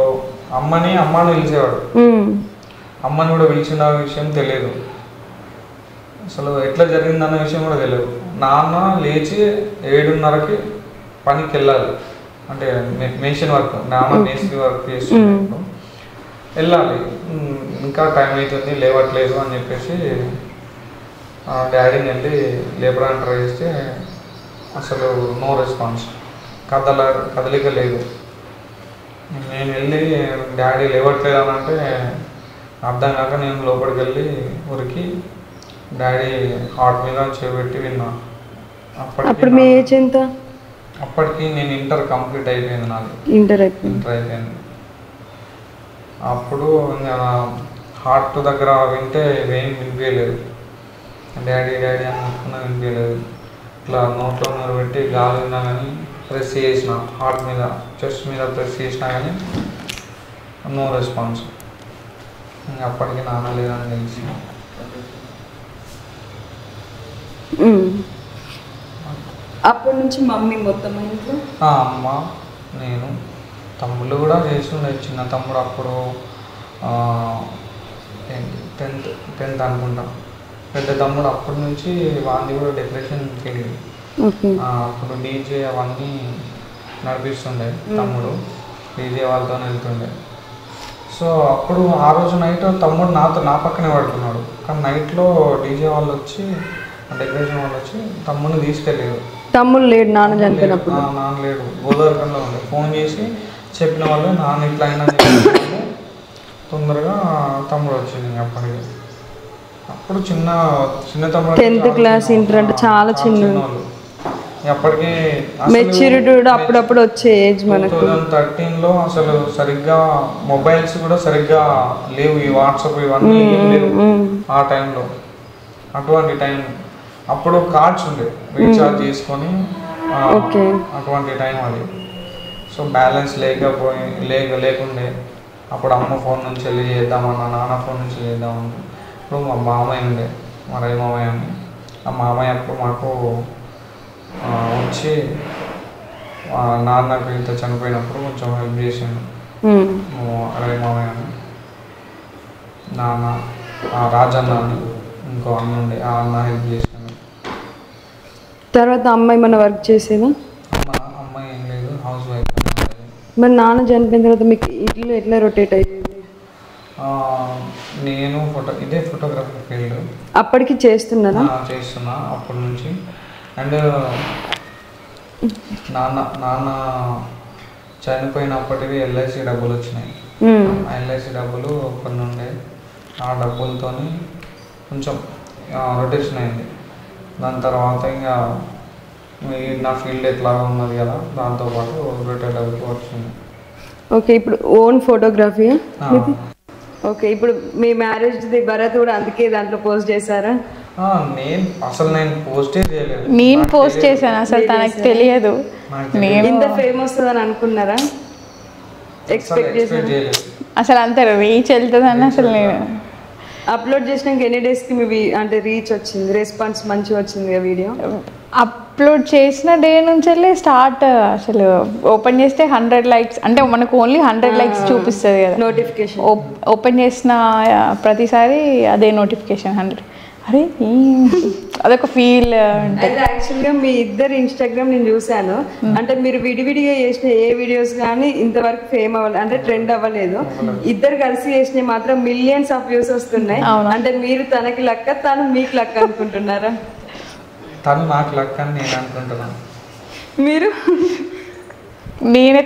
అమ్మని పిలిచేవాడు, అమ్మని కూడా పిలిచిన విషయం తెలియదు. అసలు ఎట్లా జరిగిందన్న విషయం కూడా తెలియదు. నాన్న లేచి 7:30కి పనికి వెళ్ళాలి, అంటే మేషన్ వర్క్, నాన్న మేస్త్రి వర్క్ చేస్తున్నాడు, వెళ్ళాలి. ఇంకా టైం అవుతుంది లేవట్లేదు అని చెప్పేసి డాడీని వెళ్ళి లేపడానికి ట్రై చేస్తే అసలు నో రెస్పాన్స్, కదలిక లేదు. నేను వెళ్ళి డాడీ లేవట్లేదు అని అంటే అర్థం కాక నేను లోపలికి వెళ్ళి ఉరికి డాడీ హార్ట్ మీద చేపెట్టి విన్నా. అప్పుడు మీ ఏజ్ ఎంత? అప్పటికి నేను ఇంటర్ కంప్లీట్ అయిపోయింది, నాది ఇంటర్ అయిపోయింది. అప్పుడు హార్ట్ దగ్గర వింటే ఏం వినిపించలేదు. డాడీ డాడీ అని మొత్తుకున్నా వినిపించలేదు. ఇట్లా నోట్లో నోరు పెట్టి గాలి ఉన్నా కానీ ప్రెస్ చేసిన, హార్ట్ మీద చెస్ట్ మీద ప్రెస్ చేసినా కానీ నో రెస్పాన్స్. అప్పటికి నాన్న లేదని తెలిసి అప్పటి నుంచి మమ్మీ మొత్తం ఇంట్లో అమ్మ, నేను, తమ్ముళ్ళు కూడా చేస్తుండే. చిన్న తమ్ముడు అప్పుడు 10th అనుకుంటా. పెద్ద తమ్ముడు అప్పటి నుంచి వాంది కూడా డెకరేషన్ ఫీల్డ్, అప్పుడు డీజే అవన్నీ నడిపిస్తుండే. తమ్ముడు డీజే వాళ్ళతో వెళ్తుండే. సో అప్పుడు ఆ రోజు నైట్ తమ్ముడు నా పక్కనే పడుకున్నాడు. కానీ నైట్లో డీజే వాళ్ళు వచ్చి, డెకరేషన్ వాళ్ళు వచ్చి తమ్ముడిని తీసుకెళ్ళారు. తమ్ముడు లేడు నాన్న చనిపోయినప్పుడు? నాన్న లేడు, గోదావరిలో ఉండే. ఫోన్ చేసి చెప్పిన వాళ్ళు నాన్న ఇట్లా అయినా తొందరగా తమ్ముడు వచ్చింది. అప్పటికి అప్పుడు చిన్న తమ్ముడు 10th క్లాస్, ఇంటర్ అంటే చాలా చిన్న. అప్పటికి మెచ్యూరిటీ కూడా అప్పుడప్పుడు వచ్చే ఏజ్ మనకు. 2013లో అసలు సరిగ్గా మొబైల్స్ కూడా సరిగ్గా లేవు, ఈ వాట్సాప్ ఇవన్నీ లేవు ఆ టైంలో. అటువంటి టైం అప్పుడు కార్డ్స్ ఉండే, రీఛార్జ్ చేసుకొని అటువంటి టైం అది. సో బ్యాలెన్స్ లేకుండే. అప్పుడు అమ్మ ఫోన్ నుంచి వెళ్ళి చేద్దామన్నా, నాన్న ఫోన్ నుంచి చేద్దామన్నా. ఇప్పుడు మా మామయ్య ఉండే, మా రై మామయ్య అని. ఆ మామయ్య అప్పుడు మాకు వచ్చి నాన్నకు ఇంత చనిపోయినప్పుడు కొంచెం హెల్ప్ చేసాను. రై మామయ్య అని, నాన్న రాజన్న అని ఇంకో అన్న ఉండే, ఆ అన్న హెల్ప్ చేసాను. తర్వాత అమ్మాయి మన వర్క్ చేసేదా? అమ్మాయి ఏం లేదు, హౌస్ వైఫ్. మరి నాన్న చనిపోయిన తర్వాత మీకు ఇల్లు ఎట్లా రొటేట్ అయ్యేది? నేను ఇదే ఫోటోగ్రఫీ ఫీల్డ్ అప్పటికి చేస్తున్నా అప్పటి నుంచి. అండ్ నాన్న చనిపోయినప్పటికీ ఎల్ఐసి డబ్బులు వచ్చినాయి. ఆ ఎల్ఐసి డబ్బులు కొన్ని ఉండే, ఆ డబ్బులతో కొంచెం రొటేషన్ అయింది. దాని తర్వాత ఇంకా నా ఫీల్డ్ ఎట్లా ఉన్నది కదా, దాంతోపాటు రొటేట్ అవుతూ వచ్చింది. ఓకే, ఇప్పుడు ఓన్ ఫోటోగ్రఫీ. ఓకే, ఇప్పుడు మీ మ్యారేజ్ది భరత్ కూడా అందుకే దాంట్లో పోస్ట్ చేశారా? నేను పోస్టే చేయలేదు. నేను పోస్ట్ చేశాను, అసలు తనకు తెలియదు. నేను ఇంత ఫేమస్ అని అనుకున్నారా? ఎక్స్పెక్ట్ చేయలేదు. అసలు అంత రీచ్ వెళ్తుందని అసలు నేను అప్లోడ్ చేసినాక ఎన్ని డేస్కి మీ అంటే రీచ్ వచ్చింది, రెస్పాన్స్ మంచిగా వచ్చింది ఆ వీడియో? అప్లోడ్ చేసిన డే నుంచి వెళ్ళి స్టార్ట్. అసలు ఓపెన్ చేస్తే 100 likes, అంటే మనకు ఓన్లీ 100 likes చూపిస్తుంది కదా నోటిఫికేషన్. ఓపెన్ చేసిన ప్రతిసారి అదే నోటిఫికేషన్ 100. అరే అదొక ఫీల్ ఉంటుంది. అయితే యాక్చువల్గా మీ ఇద్దరు ఇన్స్టాగ్రామ్ నేను చూశాను. అంటే మీరు విడివిడిగా చేసిన ఏ వీడియోస్ కానీ ఇంతవరకు ఫేమ్ అవ్వలేదు, అంటే ట్రెండ్ అవ్వలేదు. ఇద్దరు కలిసి చేసినవి మాత్రం మిలియన్స్ ఆఫ్ వ్యూస్ వస్తున్నాయి. అంటే మీరు తనకి లక్క, తను మీకు లక్క అనుకుంటున్నారా? తను నాకు లక్ అని నేను అనుకుంటున్నాను. మీరు నేనే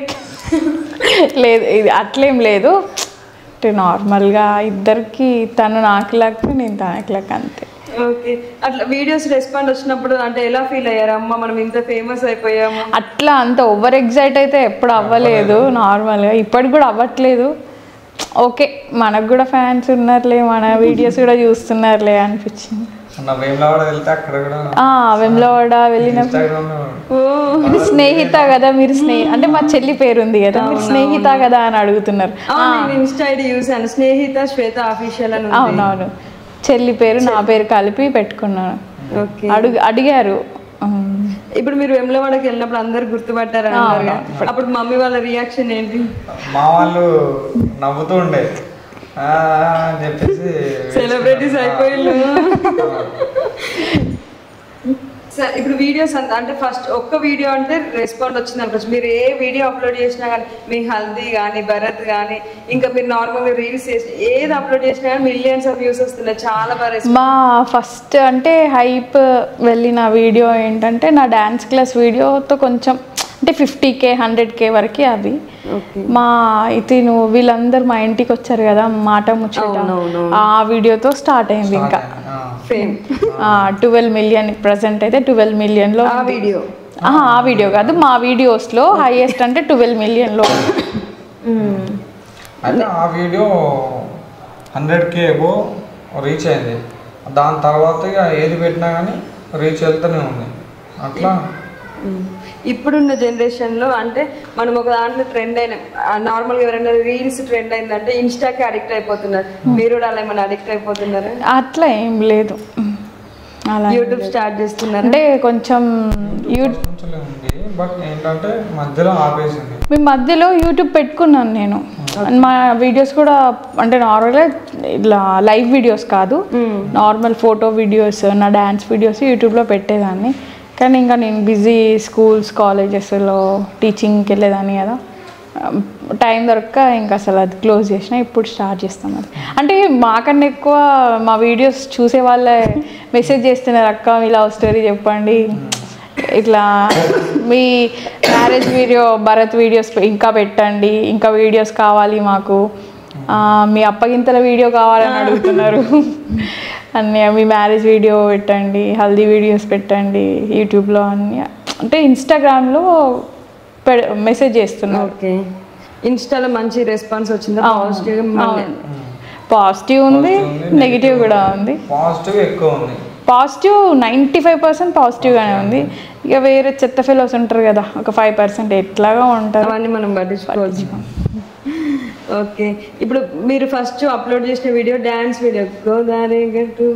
లేదు, ఇది అట్లేం లేదు. అంటే నార్మల్గా ఇద్దరికి తను నాకు లక్, నేను తనకి లక్, అంతే. ఓకే. అట్లా వీడియోస్ రెస్పాండ్ వచ్చినప్పుడు అంటే ఎలా ఫీల్ అయ్యారు? అమ్మ మనం ఇంత ఫేమస్ అయిపోయాము అట్లా అంత ఓవర్ ఎగ్జైట్ అయితే ఎప్పుడు అవ్వలేదు. నార్మల్గా ఇప్పటికి కూడా అవ్వట్లేదు. ఓకే, మనకు కూడా ఫ్యాన్స్ ఉన్నారులే, మన వీడియోస్ కూడా చూస్తున్నారులే అనిపించింది. వేములవాడ వెళ్తే అక్కడ కూడా వేములవాడ వెళ్ళినప్పుడు ఇది స్నేహిత కదా, మీరు అంటే మా చెల్లి పేరు ఉంది కదా, మీరు స్నేహిత కదా అని అడుగుతున్నారు. ఇన్స్టా ఐడి చూసాను, స్నేహిత శ్వేత ఆఫీషియల్ అని. అవునవును, చెల్లి పేరు నా పేరు కలిపి పెట్టుకున్నాను. అడిగారు. ఇప్పుడు మీరు వెమ్లవాడకి వెళ్ళినప్పుడు అందరు గుర్తుపట్టారు అన్నారు, అప్పుడు మమ్మీ వాళ్ళ రియాక్షన్ ఏంటి? మా వాళ్ళు నవ్వుతూ ఉండే అని చెప్పేసి సెలబ్రిటీస్ అయిపోయిండు. సార్ ఇప్పుడు వీడియోస్ అంటే ఫస్ట్ ఒక్క వీడియో అంటే రెస్పాండ్ వచ్చింది అనుకోవచ్చు. మీరు ఏ వీడియో అప్లోడ్ చేసినా కానీ, మీ హల్దీ కానీ భరత్ కానీ, ఇంకా మీరు నార్మల్గా రీల్స్ చేసి ఏది అప్లోడ్ చేసినా కానీ మిలియన్స్ ఆఫ్ వ్యూస్ వస్తున్నాయి. చాలా బాగా మా ఫస్ట్ అంటే హైప్ వెళ్ళిన వీడియో ఏంటంటే నా డ్యాన్స్ క్లాస్ వీడియోతో కొంచెం అంటే 50K 100K వరకు అవి. మా ఇతను వీళ్ళందరూ మా ఇంటికి వచ్చారు కదా, మాట ముచ్చట, ఆ వీడియోతో స్టార్ట్ అయింది. ఇంకా ఫేమ్ 12 million ప్రజెంట్ అయితే 12 millionలో ఆ వీడియో కాదు, మా వీడియోస్లో హైయెస్ట్ అంటే 12 millionలో. అంటే ఆ వీడియో 100K అబో రీచ్ అయింది. దాని తర్వాత ఇక ఏది పెట్టినా కానీ రీచ్ వెళ్తూనే ఉంది. అట్లా ఇప్పుడున్న జనరేషన్లో అంటే మనం ఒక దాంట్లో ట్రెండ్ అయిన నార్మల్గా ఎవరైనా రీల్స్ ట్రెండ్ అయిందంటే ఇన్స్టాకి అడిక్ట్ అయిపోతున్నారు. మీరు కూడా అలా ఏమైనా అడిక్ట్ అయిపోతున్నారా? అట్లా ఏం లేదు, అలా యూట్యూబ్ స్టార్ట్ చేస్తున్నారు అంటే కొంచెం ఉంది, బట్ ఏంటంటే మధ్యలో ఆపేసింది. మీ మధ్యలో యూట్యూబ్ పెట్టుకున్నాను నేను. మా వీడియోస్ కూడా అంటే నార్మల్గా ఇట్లా లైవ్ వీడియోస్ కాదు, నార్మల్ ఫోటో వీడియోస్, నా డ్యాన్స్ వీడియోస్ యూట్యూబ్లో పెట్టేదాన్ని. కానీ ఇంకా నేను బిజీ స్కూల్స్ కాలేజెస్లో టీచింగ్కి వెళ్ళేదాన్ని కదా, టైం దొరక్క ఇంకా అసలు అది క్లోజ్ చేసిన. ఇప్పుడు స్టార్ట్ చేస్తాం. అది అంటే మాకన్నా ఎక్కువ మా వీడియోస్ చూసే వాళ్ళే మెసేజ్ చేస్తున్నారు, అక్క మీ లవ్ స్టోరీ చెప్పండి, ఇట్లా మీ మ్యారేజ్ వీడియో భరత్ వీడియోస్ ఇంకా పెట్టండి, ఇంకా వీడియోస్ కావాలి మాకు, మీ అప్పగింతల వీడియో కావాలని అడుగుతున్నారు, అన్నీ మీ మ్యారేజ్ వీడియో పెట్టండి, హల్దీ వీడియోస్ పెట్టండి యూట్యూబ్లో అన్నీ. అంటే ఇన్స్టాగ్రామ్లో మెసేజ్ చేస్తున్నారు. ఓకే. ఇన్స్టాలో మంచి రెస్పాన్స్ వచ్చింది? పాజిటివ్ ఉంది, నెగిటివ్ కూడా ఉంది. పాజిటివ్ ఎక్కువ ఉంది. పాజిటివ్ 95% పాజిటివ్గానే ఉంది. ఇక వేరే చెత్త ఫెలోస్ ఉంటారు కదా, ఒక 5% ఎట్లాగా ఉంటారు, అవన్నీ మనం పట్టించుకోవచ్చు. ఓకే. ఇప్పుడు మీరు ఫస్ట్ అప్లోడ్ చేసిన వీడియో డ్యాన్స్ వీడియో గోదావరి గట్టు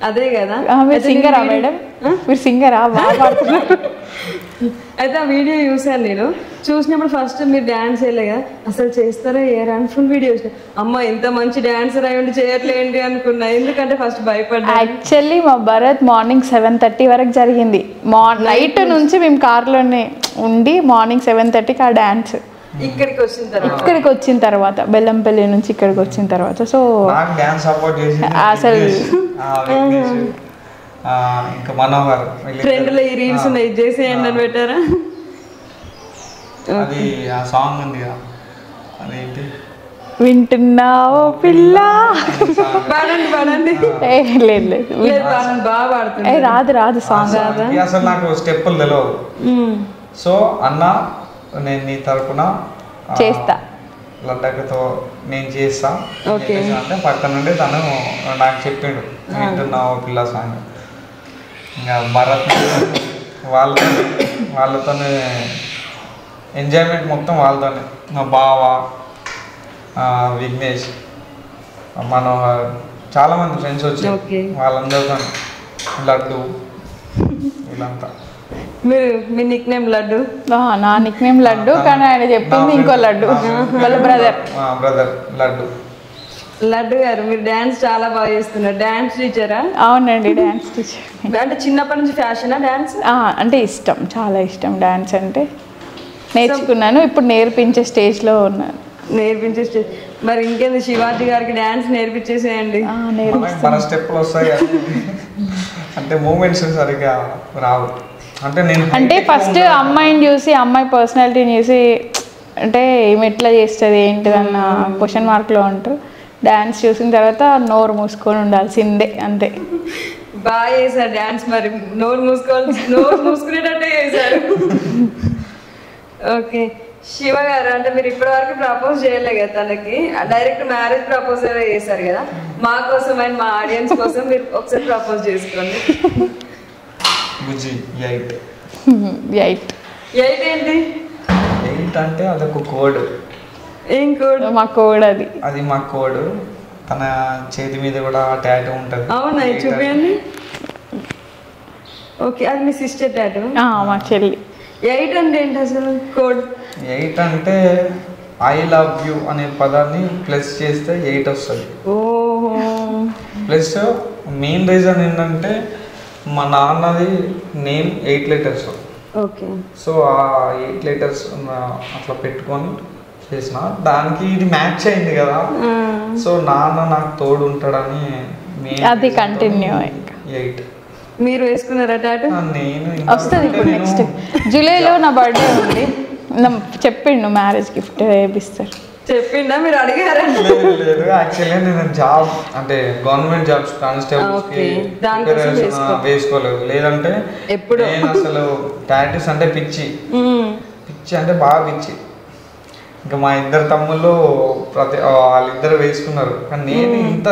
అదే కదా? మీరు సింగరా మేడం? మీరు సింగరా? బాగా పాడుతున్నారు. అయితే ఆ వీడియో చూసాను నేను. చూసినప్పుడు ఫస్ట్ మీరు డ్యాన్స్ వేయలే కదా, అసలు చేస్తారా ఏరా అని ఫుల్ వీడియో చూసిన. అమ్మ ఇంత మంచి డ్యాన్సర్ అయ్యండి చేయట్లేండి అనుకున్నా, ఎందుకంటే ఫస్ట్ భయపడ్డా. యాక్చువల్లీ మా భరత్ మార్నింగ్ 7:30 వరకు జరిగింది. నైట్ నుంచి మేము కార్లోనే ఉండి మార్నింగ్ 7:30కి ఆ డ్యాన్స్ ఇక్కడికి వచ్చిన తర్వాత బెల్లంపల్లి నుంచి ఇక్కడికి వచ్చిన తర్వాత. సో అసలు ఇంకా మనోహర్ ట్రెండ్లో ఈ రీల్స్ ఉన్నాయి చేసేయండి అని పెట్టారా? అది ఆ సాంగ్ ఉంది కదా, అదేంటి వింటున్నావో పిల్ల, పాడండి. లేదు బాగా పాడుతుంది. రాదు సాంగ్. అసలు నాకు స్టెప్పులు తెలియదు. సో అన్న నేను నీ తరపున చేస్తా, లడ్డకతో నేను చేస్తా అంటే పక్కన నుండి తను నాకు చెప్పిండు వింటున్నావు పిల్ల సాంగ్. ఇంకా భరత్ వాళ్ళతోనే ఎంజాయ్మెంట్ మొత్తం వాళ్ళతోనే. మా బావ, విఘ్నేష్, మనోహర్, చాలామంది ఫ్రెండ్స్ వచ్చారు. వాళ్ళందరితో లడ్డు వీళ్ళంతా. మీ నిక్ నేమ్ లడ్డు? నా నిక్ నేమ్ లడ్డు, కానీ ఆయన చెప్పింది ఇంకో లడ్డు, వాళ్ళ బ్రదర్ లడ్డు. లడ్డు గారు మీరు డాన్స్ చాలా బాగా చేస్తున్నారు. డాన్స్ టీచరా? అవునండి, డాన్స్ టీచర్. అంటే చిన్నప్పటి నుంచి ఫ్యాషనా డాన్స్? అంటే ఇష్టం, చాలా ఇష్టం డాన్స్ అంటే. నేర్చుకున్నాను, ఇప్పుడు నేర్పించే స్టేజ్లో ఉన్నాను. నేర్పించే స్టేజ్. మరి ఇంకేంది, శివాజీ గారికి డాన్స్ నేర్పించేసేయండి. మన స్టెప్లు వస్తాయి అంటే మూమెంట్స్ సరిగ్గా రావు. అంటే ఫస్ట్ అమ్మాయిని చూసి, అమ్మాయి పర్సనాలిటీని చూసి, అంటే ఏమి ఎట్లా చేస్తుంది ఏంటిదన్న క్వశ్చన్ మార్క్లో ఉంటారు. డాన్స్ చూసిన తర్వాత నోరు మూసుకొని ఉండాల్సిందే, అంతే. బాగా చేశారు డాన్స్. మరి నోరు మూసుకునేటట్టే చేశారు. ఓకే శివ గారు, అంటే మీరు ఇప్పటి వరకు ప్రపోజ్ చేయలే కదా తనకి, డైరెక్ట్ మ్యారేజ్ ప్రపోజల్ చేశారు కదా. మా కోసం అండ్ మా ఆడియన్స్ కోసం మీరు ఒకసారి ప్రపోజ్ చేసుకోండి. ఎయిట్ ఏంటి? 8 అంటే అదొక కోడ్. ఏం కోడ్? మా కోడ్ అది మా కోడ్. తన చేతి మీద కూడా టాటూ ఉంటుంది. అవునా, చూపించండి. ఓకే, అది మీ సిస్టర్ టాటూ? మా చెల్లి. 8 అంటే ఏంటి అసలు కోడ్? 8 అంటే ఐ లవ్ యూ అనే పదాన్ని ప్లస్ చేస్తే 8 వస్తుంది. ఓహో. ప్లస్ మెయిన్ రీజన్ ఏంటంటే మా నాన్నది నేమ్ 8 letters. ఓకే. సో ఆ 8 letters అట్లా పెట్టుకొని చేసిన దానికి ఇది మ్యాచ్ అయింది కదా. సో నాన్న నాకు తోడు ఉంటాడని అది కంటిన్యూ. 8 మీరు వేసుకున్నారా టాటూ? నేను వస్తుంది ఇప్పుడు నెక్స్ట్ జూలైలో నా బర్త్డే ఉంది. చెప్పిండు మ్యారేజ్ గిఫ్ట్ వేపిస్తారు. చెప్పిండా? మీరు అడిగారా? లేదు, యాక్చువల్లీ నేను జాబ్ అంటే గవర్నమెంట్ జాబ్స్ కానిస్టేబుల్స్ వేసుకోలేదు. లేదంటే ఎప్పుడు నేను అసలు టాటూస్ అంటే పిచ్చి అంటే బాగా పిచ్చి. ఇంకా మా ఇద్దరు తమ్ముళ్ళు వాళ్ళిద్దరు వేసుకున్నారు, కానీ నేను ఇంత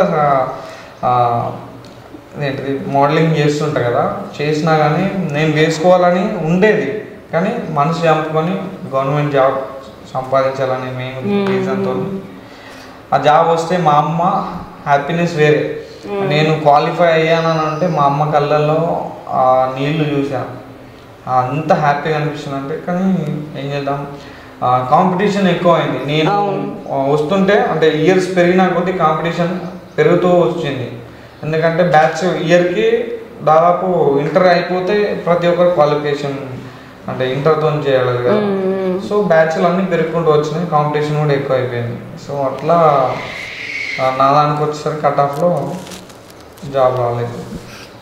ఏంటిది మోడలింగ్ చేస్తుంటా కదా, చేసినా కానీ నేను వేసుకోవాలని ఉండేది. కానీ మనసు చంపుకొని గవర్నమెంట్ జాబ్ సంపాదించాలని మెయిన్ రీజన్తో ఆ జాబ్ వస్తే మా అమ్మ హ్యాపీనెస్ వేరే. నేను క్వాలిఫై అయ్యానని అంటే మా అమ్మ కళ్ళల్లో నీళ్లు చూసాను, అంత హ్యాపీగా అనిపిస్తుంది. అంటే కానీ ఏం చేద్దాం, కాంపిటీషన్ ఎక్కువ అయింది. నేను వస్తుంటే అంటే ఇయర్స్ పెరిగినా కొద్దీ కాంపిటీషన్ పెరుగుతూ వచ్చింది. ఎందుకంటే బ్యాచ్ ఇయర్కి దాదాపు ఇంటర్ అయిపోతే ప్రతి ఒక్కరు క్వాలిఫికేషన్ అంటే ఇంటర్తో చేయాలి కదా. సో బ్యాచ్లు అన్నీ పెరుగుకుంటూ వచ్చినాయి, కాంపిటీషన్ కూడా ఎక్కువ అయిపోయింది. సో అట్లా నా దానికి వచ్చేసరికి కట్ ఆఫ్లో జాబ్ రాలేదు.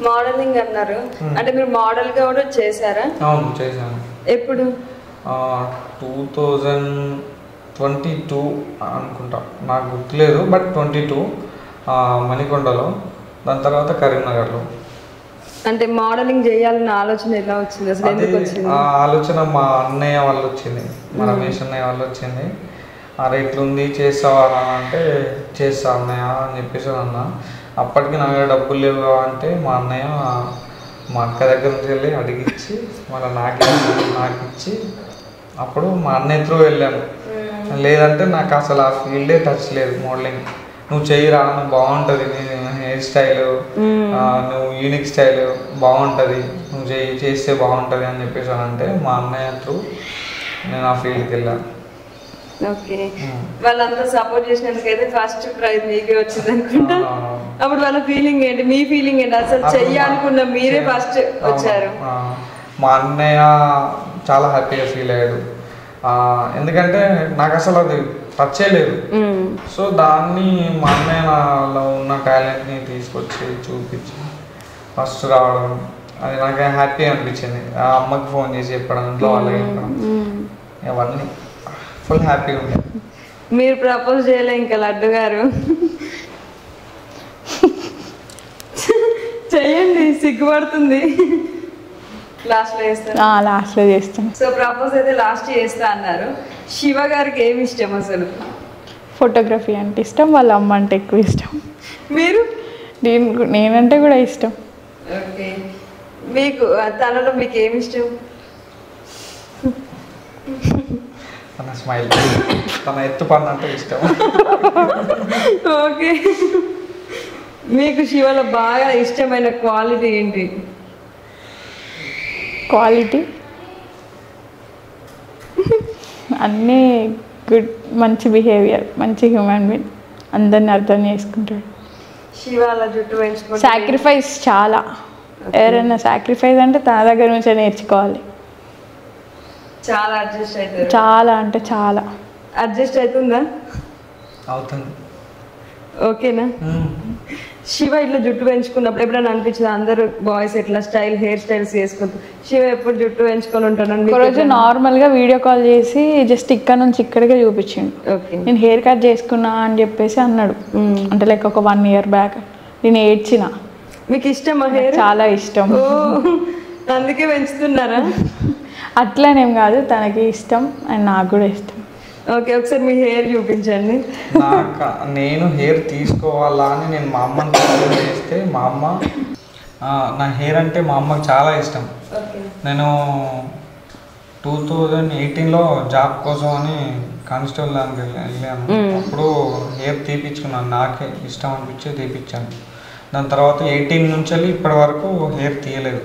మోడలింగ్ అన్నారు, అంటే మీరు మోడల్గా కూడా చేశారా? అవును, చేశాను. ఎప్పుడు? 2022 అనుకుంటా, నాకు గుర్తులేదు, బట్ 22 మణికొండలో, దాని తర్వాత కరీంనగర్లో. అంటే మోడలింగ్ చేయాలన్న ఆలోచన ఎలా వచ్చింది అసలు? ఎందుకు వచ్చింది ఆ ఆలోచన? మా అన్నయ్య వాళ్ళు వచ్చింది, మా రమేష్ అన్నయ్య వాళ్ళు వచ్చింది. అరే ఇట్లుంది చేస్తావా అంటే చేస్తా అన్నయ్య అని చెప్పేసి అన్న. అప్పటికి నా దగ్గర డబ్బులు లేవు అంటే మా అన్నయ్య మా అక్క దగ్గర నుంచి వెళ్ళి అడిగిచ్చి మళ్ళీ నాకు ఇచ్చి అప్పుడు మా అన్నయ్య త్రూ వెళ్ళాను. లేదంటే నాకు అసలు ఆ ఫీల్డే టచ్ లేదు. మోడలింగ్ నువ్వు చెయ్యిరా, నువ్వు బాగుంటుంది, నేను హెయిర్ స్టైల్, నువ్వు యూనిక్ స్టైల్ బాగుంటుంది, నువ్వు చేస్తే బాగుంటుంది అని చెప్పేసి అంటే మా అన్నయ్య త్రూ నేను ఆ ఫీల్డ్కి వెళ్ళాను. ఓకే, వాళ్ళంతా సపోర్ట్ చేసినందుకు అయితే ఫస్ట్ ప్రైజ్ మీకే వచ్చింది అనుకుంటా. అప్పుడు వాళ్ళ ఫీలింగ్ ఏంటి, మీ ఫీలింగ్ ఏంటి? అసలు చెయ్యాలనుకున్న మీరే ఫస్ట్ వచ్చారు. మా అన్నయ్య చాలా హ్యాపీగా ఫీల్ అయ్యాడు, ఎందుకంటే నాకు అసలు అది టచ్ చేయలేదు. సో దాన్ని మా అన్నయ్య నాలో ఉన్న టాలెంట్ని తీసుకొచ్చి చూపించి ఫస్ట్ రావడం, అది నాకు హ్యాపీగా అనిపించింది. ఆ అమ్మకి ఫోన్ చేసి చెప్పడం, ఇంట్లో వాళ్ళకి చెప్పడం, అవన్నీ ఫుల్ హ్యాపీగా ఉండే. మీరు ప్రపోజ్ చేయలే ఇంకా లడ్డు గారు? చెయ్యండి, సిగ్గుపడుతుంది. లాస్ట్లో చేస్తాను. లాస్ట్లో చేస్తాను. సో ప్రపోజ్ అయితే లాస్ట్ చేస్తా అన్నారు. శివ గారికి ఏమి ఇష్టం అసలు? ఫోటోగ్రఫీ అంటే ఇష్టం, వాళ్ళ అమ్మ అంటే ఎక్కువ ఇష్టం. మీరు? నేనంటే కూడా ఇష్టం. ఓకే, మీకు తనలో మీకు ఏమి ఇష్టం? తన స్మైల్, తన ఎత్తు పన్ను అంటే ఇష్టం. ఓకే. మీకు శివలో బాగా ఇష్టమైన క్వాలిటీ ఏంటి? క్వాలిటీ అన్నీ గుడ్, మంచి బిహేవియర్, మంచి హ్యూమన్ బీయింగ్, అందరిని అర్థం చేసుకుంటాడు. శివ అలా జుట్టు పెంచుకుంటే సాక్రిఫైస్ చాలా, ఎవరైనా సాక్రిఫైస్ అంటే తన దగ్గర నుంచే నేర్చుకోవాలి. చాలా అడ్జస్ట్ అవుతుంది. చాలా అంటే చాలా అడ్జస్ట్ అవుతుందా? అవుతుంది. ఓకేనా? శివ ఇట్లా జుట్టు పెంచుకున్నప్పుడు ఎప్పుడైనా అనిపించింది అందరూ బాయ్స్ ఎట్లా హెయిర్ స్టైల్స్ చేసుకుంటారు, శివ ఎప్పుడు జుట్టు పెంచుకొని ఉంటాను? ఒకరోజు నార్మల్గా వీడియో కాల్ చేసి జస్ట్ ఇక్కడ నుంచి ఇక్కడికే చూపించిండు. ఓకే. నేను హెయిర్ కట్ చేసుకున్నా అని చెప్పేసి అన్నాడు. అంటే లైక్ ఒక 1 year బ్యాక్. నేను ఏడ్చిన. మీకు ఇష్టమా హెయిర్? చాలా ఇష్టం. అందుకే పెంచుతున్నారా? అట్లనేం కాదు, తనకి ఇష్టం అండ్ నాకు కూడా ఇష్టం. ఓకే, ఒకసారి మీ హెయిర్ చూపించండి. నేను హెయిర్ తీసుకోవాలా అని నేను మా అమ్మని చేస్తే మా అమ్మ, నా హెయిర్ అంటే మా అమ్మకి చాలా ఇష్టం. నేను 2018లో జాబ్ కోసం అని కానిస్టేబుల్ దానికి వెళ్ళాను. అప్పుడు హెయిర్ తీపించుకున్నాను, నాకే ఇష్టం అనిపించి తీపించాను. దాని తర్వాత 18 నుంచి ఇప్పటి వరకు హెయిర్ తీయలేదు.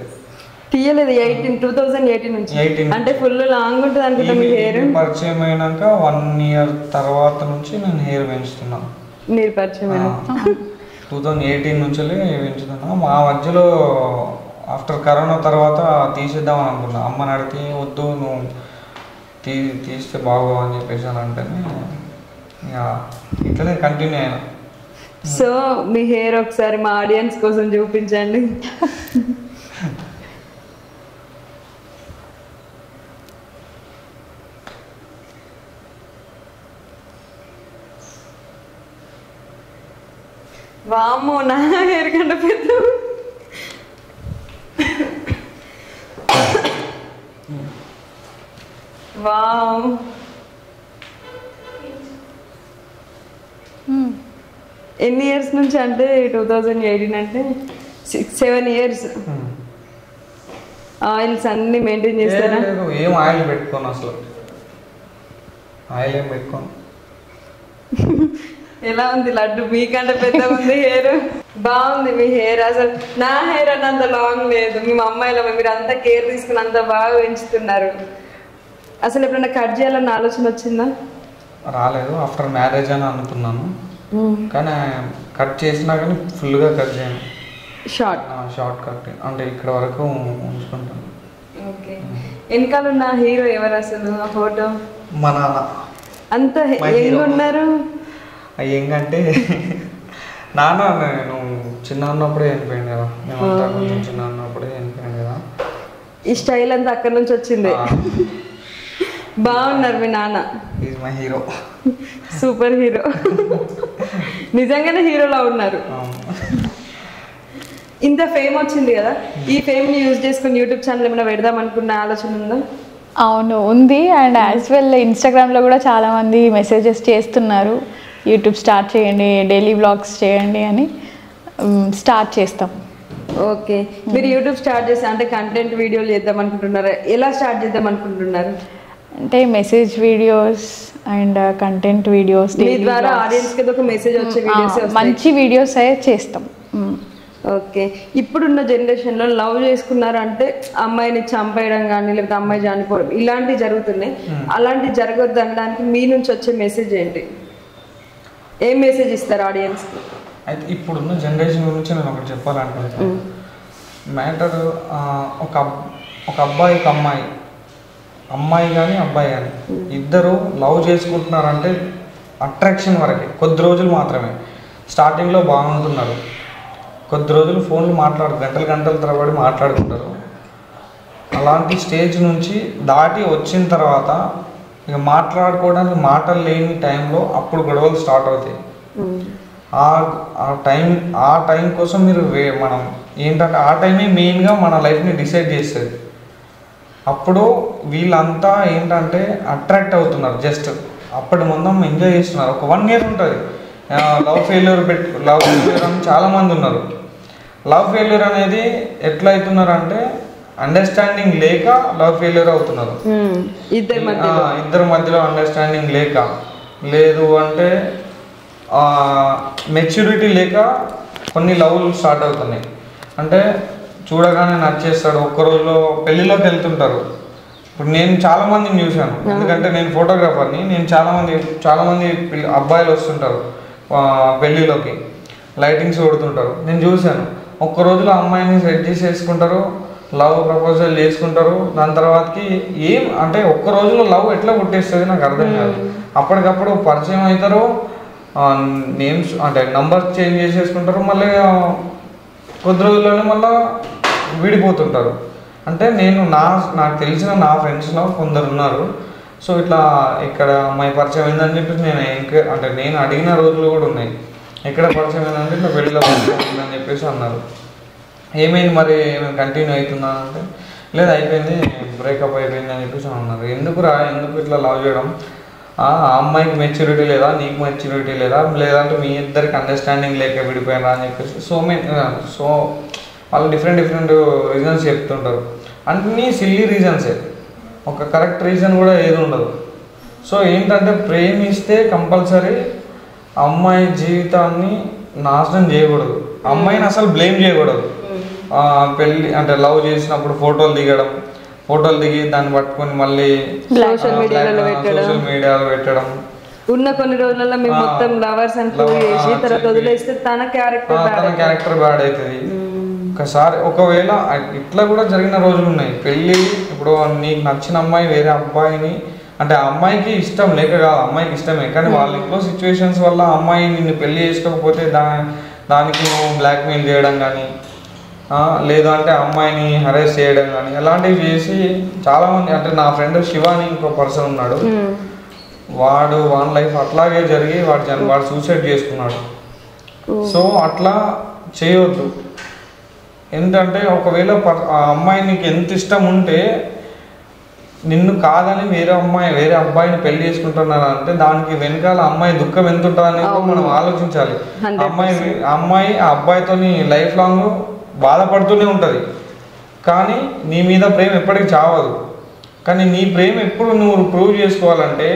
2018 నుంచి? అంటే ఫుల్ లాంగ్ ఉంటుంది అనుకుంటా మీ హెయిర్. పరిచయం అయినాక 1 year తర్వాత నుంచి నేను హెయిర్ పెంచుతున్నాను. మీరు పరిచయం 2018 నుంచి పెంచుతున్నా. మా మధ్యలో ఆఫ్టర్ కరోనా తర్వాత తీసేద్దామని అనుకున్నా. అమ్మని అడిగితే వద్దు, నువ్వు తీస్తే బాగోవు అని చెప్పేసి అని అంటేనే ఇక ఇట్లనే కంటిన్యూ అయినా. సో మీ హెయిర్ ఒకసారి మా ఆడియన్స్ కోసం చూపించండి. వామ్మో, నా హెయిర్ కంటే పెద్ద. వావ్. ఎన్ని ఇయర్స్ నుంచి అంటే 2018 అంటే 6-7 years. ఆయిల్స్ అన్ని మెయింటైన్ చేస్తారా? ఏం ఆయిల్ పెట్టుకోను, అసలు ఆయిల్ ఏం పెట్టుకోను. ఎలా ఉంది లడ్డు? మీకంటే పెద్దగా ఉంది హెయిర్. బాగుంది మీ హెయిర్. అసలు నా హెయిర్ అని అంత లాంగ్ లేదు. మీ అమ్మాయిలో మీరు అంతా కేర్ తీసుకుని అంత బాగా పెంచుతున్నారు. అసలు ఎప్పుడైనా కట్ చేయాలన్న ఆలోచన వచ్చిందా? రాలేదు. ఆఫ్టర్ మ్యారేజ్ అని అనుకున్నాను, కానీ కట్ చేసినా కానీ ఫుల్గా కట్ చేయను. షార్ట్ కట్ అంటే ఇక్కడ వరకు ఉంచుకుంటాను. ఓకే. వెనకాల ఉన్న హీరో ఎవరు అసలు? ఆ ఫోటో మా నాన్న. అంత యంగ్ ఉన్నారు. ఏంటంటే నాన్న నేను చిన్న ఉన్నప్పుడే చనిపోయింది కదా, మేమంతా కొంచెం చిన్న ఉన్నప్పుడే చనిపోయింది కదా. ఈ స్టైల్ అంతా అక్కడ నుంచి వచ్చింది. బాగున్నారు మీ నాన్న. Is my hero. Super hero. నిజంగానే హీరోలా ఉన్నారు. ఇంత ఫేమ్ వచ్చింది కదా, ఈ ఫేమ్ని యూజ్ చేసుకుని యూట్యూబ్ ఛానల్ ఏమైనా పెడదాం అనుకున్న ఆలోచన ఉందా? అవును, ఉంది. అండ్ యాజ్ వెల్ ఇన్స్టాగ్రామ్లో కూడా చాలామంది మెసేజెస్ చేస్తున్నారు, యూట్యూబ్ స్టార్ట్ చేయండి, డైలీ వ్లాగ్స్ చేయండి అని. స్టార్ట్ చేస్తాం. ఓకే. మీరు యూట్యూబ్ స్టార్ట్ చేస్తే అంటే కంటెంట్ వీడియోలు చేద్దాం అనుకుంటున్నారా? ఎలా స్టార్ట్ చేద్దాం అనుకుంటున్నారు? అంటే message videos and content videos ద్వారా ఆడియన్స్కి ఒక మెసేజ్ వచ్చే వీడియోస్, మంచి వీడియోస్ చేస్తాం. ఓకే. ఇప్పుడున్న జనరేషన్లో లవ్ చేసుకున్నారు అంటే అమ్మాయిని చంపేయడం కానీ లేకపోతే అమ్మాయి చనిపోవడం ఇలాంటివి జరుగుతున్నాయి. అలాంటివి జరగొద్దు అనడానికి మీ నుంచి వచ్చే మెసేజ్ ఏంటి? ఏం మెసేజ్ ఇస్తారు ఆడియన్స్కి? అయితే ఇప్పుడున్న జనరేషన్ గురించి నేను ఒకటి చెప్పాలనుకుంటున్నాను. మ్యాటర్ ఒక అబ్బాయి ఒక అమ్మాయి కానీ అబ్బాయి కానీ ఇద్దరు లవ్ చేసుకుంటున్నారంటే అట్రాక్షన్ వరకే, కొద్ది రోజులు మాత్రమే. స్టార్టింగ్లో బాగుంటున్నారు, కొద్ది రోజులు ఫోన్లు గంటల తరబడి మాట్లాడుకుంటారు. అలాంటి స్టేజ్ నుంచి దాటి వచ్చిన తర్వాత ఇక మాట్లాడుకోవడానికి మాటలు లేని టైంలో అప్పుడు గొడవలు స్టార్ట్ అవుతాయి. ఆ టైం కోసం మీరు మనం ఏంటంటే ఆ టైమే మెయిన్గా మన లైఫ్ని డిసైడ్ చేస్తుంది. అప్పుడు వీళ్ళంతా ఏంటంటే అట్రాక్ట్ అవుతున్నారు, జస్ట్ అప్పటి ముందం ఎంజాయ్ చేస్తున్నారు. ఒక 1 year ఉంటుంది లవ్ ఫెయిల్యూర్ అని చాలామంది ఉన్నారు. లవ్ ఫెయిల్యూర్ అనేది ఎట్లా అవుతున్నారు అంటే అండర్స్టాండింగ్ లేక లవ్ ఫెయిల్యూర్ అవుతున్నారు. ఇద్దరి మధ్యలో అండర్స్టాండింగ్ లేక, లేదు అంటే మెచ్యూరిటీ లేక కొన్ని లవ్లు స్టార్ట్ అవుతున్నాయి. అంటే చూడగానే నచ్చేస్తాడు, ఒక్క రోజులో పెళ్ళిలోకి వెళ్తుంటారు. ఇప్పుడు నేను చాలామందిని చూశాను, ఎందుకంటే నేను ఫోటోగ్రాఫర్ని. నేను చాలామంది అబ్బాయిలు వస్తుంటారు పెళ్ళిలోకి, లైటింగ్స్ కొడుతుంటారు. నేను చూశాను, ఒక్క రోజులో అమ్మాయిని సెట్ చేసేసుకుంటారు, లవ్ ప్రపోజల్ చేసుకుంటారు. దాని తర్వాతకి ఏం అంటే ఒక్క రోజులో లవ్ ఎట్లా పుట్టేస్తుంది నాకు అర్థం కాదు. అప్పటికప్పుడు పరిచయం అవుతారు, నేమ్స్ అంటే నంబర్స్ చేంజ్ చేసేసుకుంటారు, మళ్ళీ కొద్ది రోజుల్లోనే మళ్ళీ విడిపోతుంటారు. అంటే నాకు తెలిసిన నా ఫ్రెండ్స్లో కొందరు ఉన్నారు. సో ఇట్లా ఇక్కడ అమ్మాయి పరిచయం అయిందని చెప్పేసి నేను అడిగిన రోజులు కూడా ఉన్నాయి. ఎక్కడ పరిచయం అయిందంటే ఇట్లా పెళ్ళిలో పరిచయం అయిందని చెప్పేసి అన్నారు. ఏమైంది మరి, ఏమైనా కంటిన్యూ అవుతుందా అంటే లేదు అయిపోయింది, బ్రేకప్ అయిపోయింది అని చెప్పేసి అన్నారు. ఎందుకు ఇట్లా లవ్ చేయడం? ఆ అమ్మాయికి మెచ్యూరిటీ లేదా, నీకు మెచ్యూరిటీ లేదా, లేదంటే మీ ఇద్దరికి అండర్స్టాండింగ్ లేక విడిపోయినా అని చెప్పేసి సో వాళ్ళు డిఫరెంట్ రీజన్స్ చెప్తుంటారు. అన్నీ సిల్లీ రీజన్సే, ఒక కరెక్ట్ రీజన్ కూడా ఏది ఉండదు. సో ఏంటంటే ప్రేమిస్తే కంపల్సరీ అమ్మాయి జీవితాన్ని నాశనం చేయకూడదు, అమ్మాయిని అసలు బ్లేమ్ చేయకూడదు. పెళ్ళి అంటే లవ్ చేసినప్పుడు ఫోటోలు దిగి దాన్ని పట్టుకొని మళ్ళీ సోషల్ మీడియాలో పెట్టడం, ఉన్న కొన్ని రోజులలో మేము మొత్తం లవర్స్ అని ప్రూవ్ చేసి తర్వాత వదిలేస్తే తన క్యారెక్టర్ బ్యాడ్ అవుతుంది. ఒకవేళ ఇట్లా కూడా జరిగిన రోజులు ఉన్నాయి. పెళ్ళి ఇప్పుడు నీకు నచ్చిన అమ్మాయి వేరే అబ్బాయిని, అంటే ఆ అమ్మాయికి ఇష్టం లేక కాదు, అమ్మాయికి ఇష్టమే, కానీ వాళ్ళ ఇంట్లో సిచ్యువేషన్స్ వల్ల అమ్మాయి నిన్ను పెళ్లి చేసుకోకపోతే దానికి నువ్వు బ్లాక్మెయిల్ చేయడం కానీ, లేదు అంటే అమ్మాయిని హరాస్ చేయడం కానీ అలాంటివి చేసి చాలామంది, అంటే నా ఫ్రెండ్ శివ అని ఇంకో పర్సన్ ఉన్నాడు, వాడి లైఫ్ అట్లాగే జరిగి వాడు సూసైడ్ చేసుకున్నాడు. సో అట్లా చేయవద్దు. ఎందుకంటే ఒకవేళ ఆ అమ్మాయి నీకు ఎంత ఇష్టం ఉంటే నిన్ను కాదని వేరే అబ్బాయిని పెళ్లి చేసుకుంటున్నారా అంటే దానికి వెనకాల అమ్మాయి దుఃఖం ఎంత ఉంటుందని మనం ఆలోచించాలి. అమ్మాయి ఆ అబ్బాయితోని లైఫ్ లాంగ్ బాధపడుతూనే ఉంటుంది, కానీ నీ మీద ప్రేమ ఎప్పటికీ చావదు. కానీ నీ ప్రేమ ఎప్పుడు నువ్వు ప్రూవ్ చేసుకోవాలంటే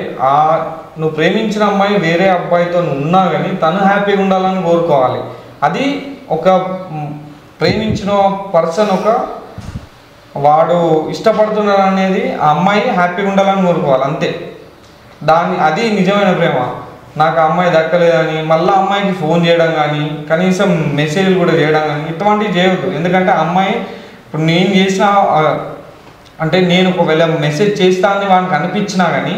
నువ్వు ప్రేమించిన అమ్మాయి వేరే అబ్బాయితో ఉన్నా కానీ తను హ్యాపీగా ఉండాలని కోరుకోవాలి. అది ఒక ప్రేమించిన పర్సన్ వాడు ఇష్టపడుతున్నాడు అనేది ఆ అమ్మాయి హ్యాపీగా ఉండాలని కోరుకోవాలి, అంతే. అది నిజమైన ప్రేమ. నాకు ఆ అమ్మాయి దక్కలేదని మళ్ళీ అమ్మాయికి ఫోన్ చేయడం కానీ, కనీసం మెసేజ్లు కూడా చేయడం కానీ ఇటువంటివి చేయవద్దు. ఎందుకంటే ఆ అమ్మాయి ఇప్పుడు నేను చేసిన అంటే నేను ఒకవేళ మెసేజ్ చేస్తానని వానికి అనిపించినా కానీ,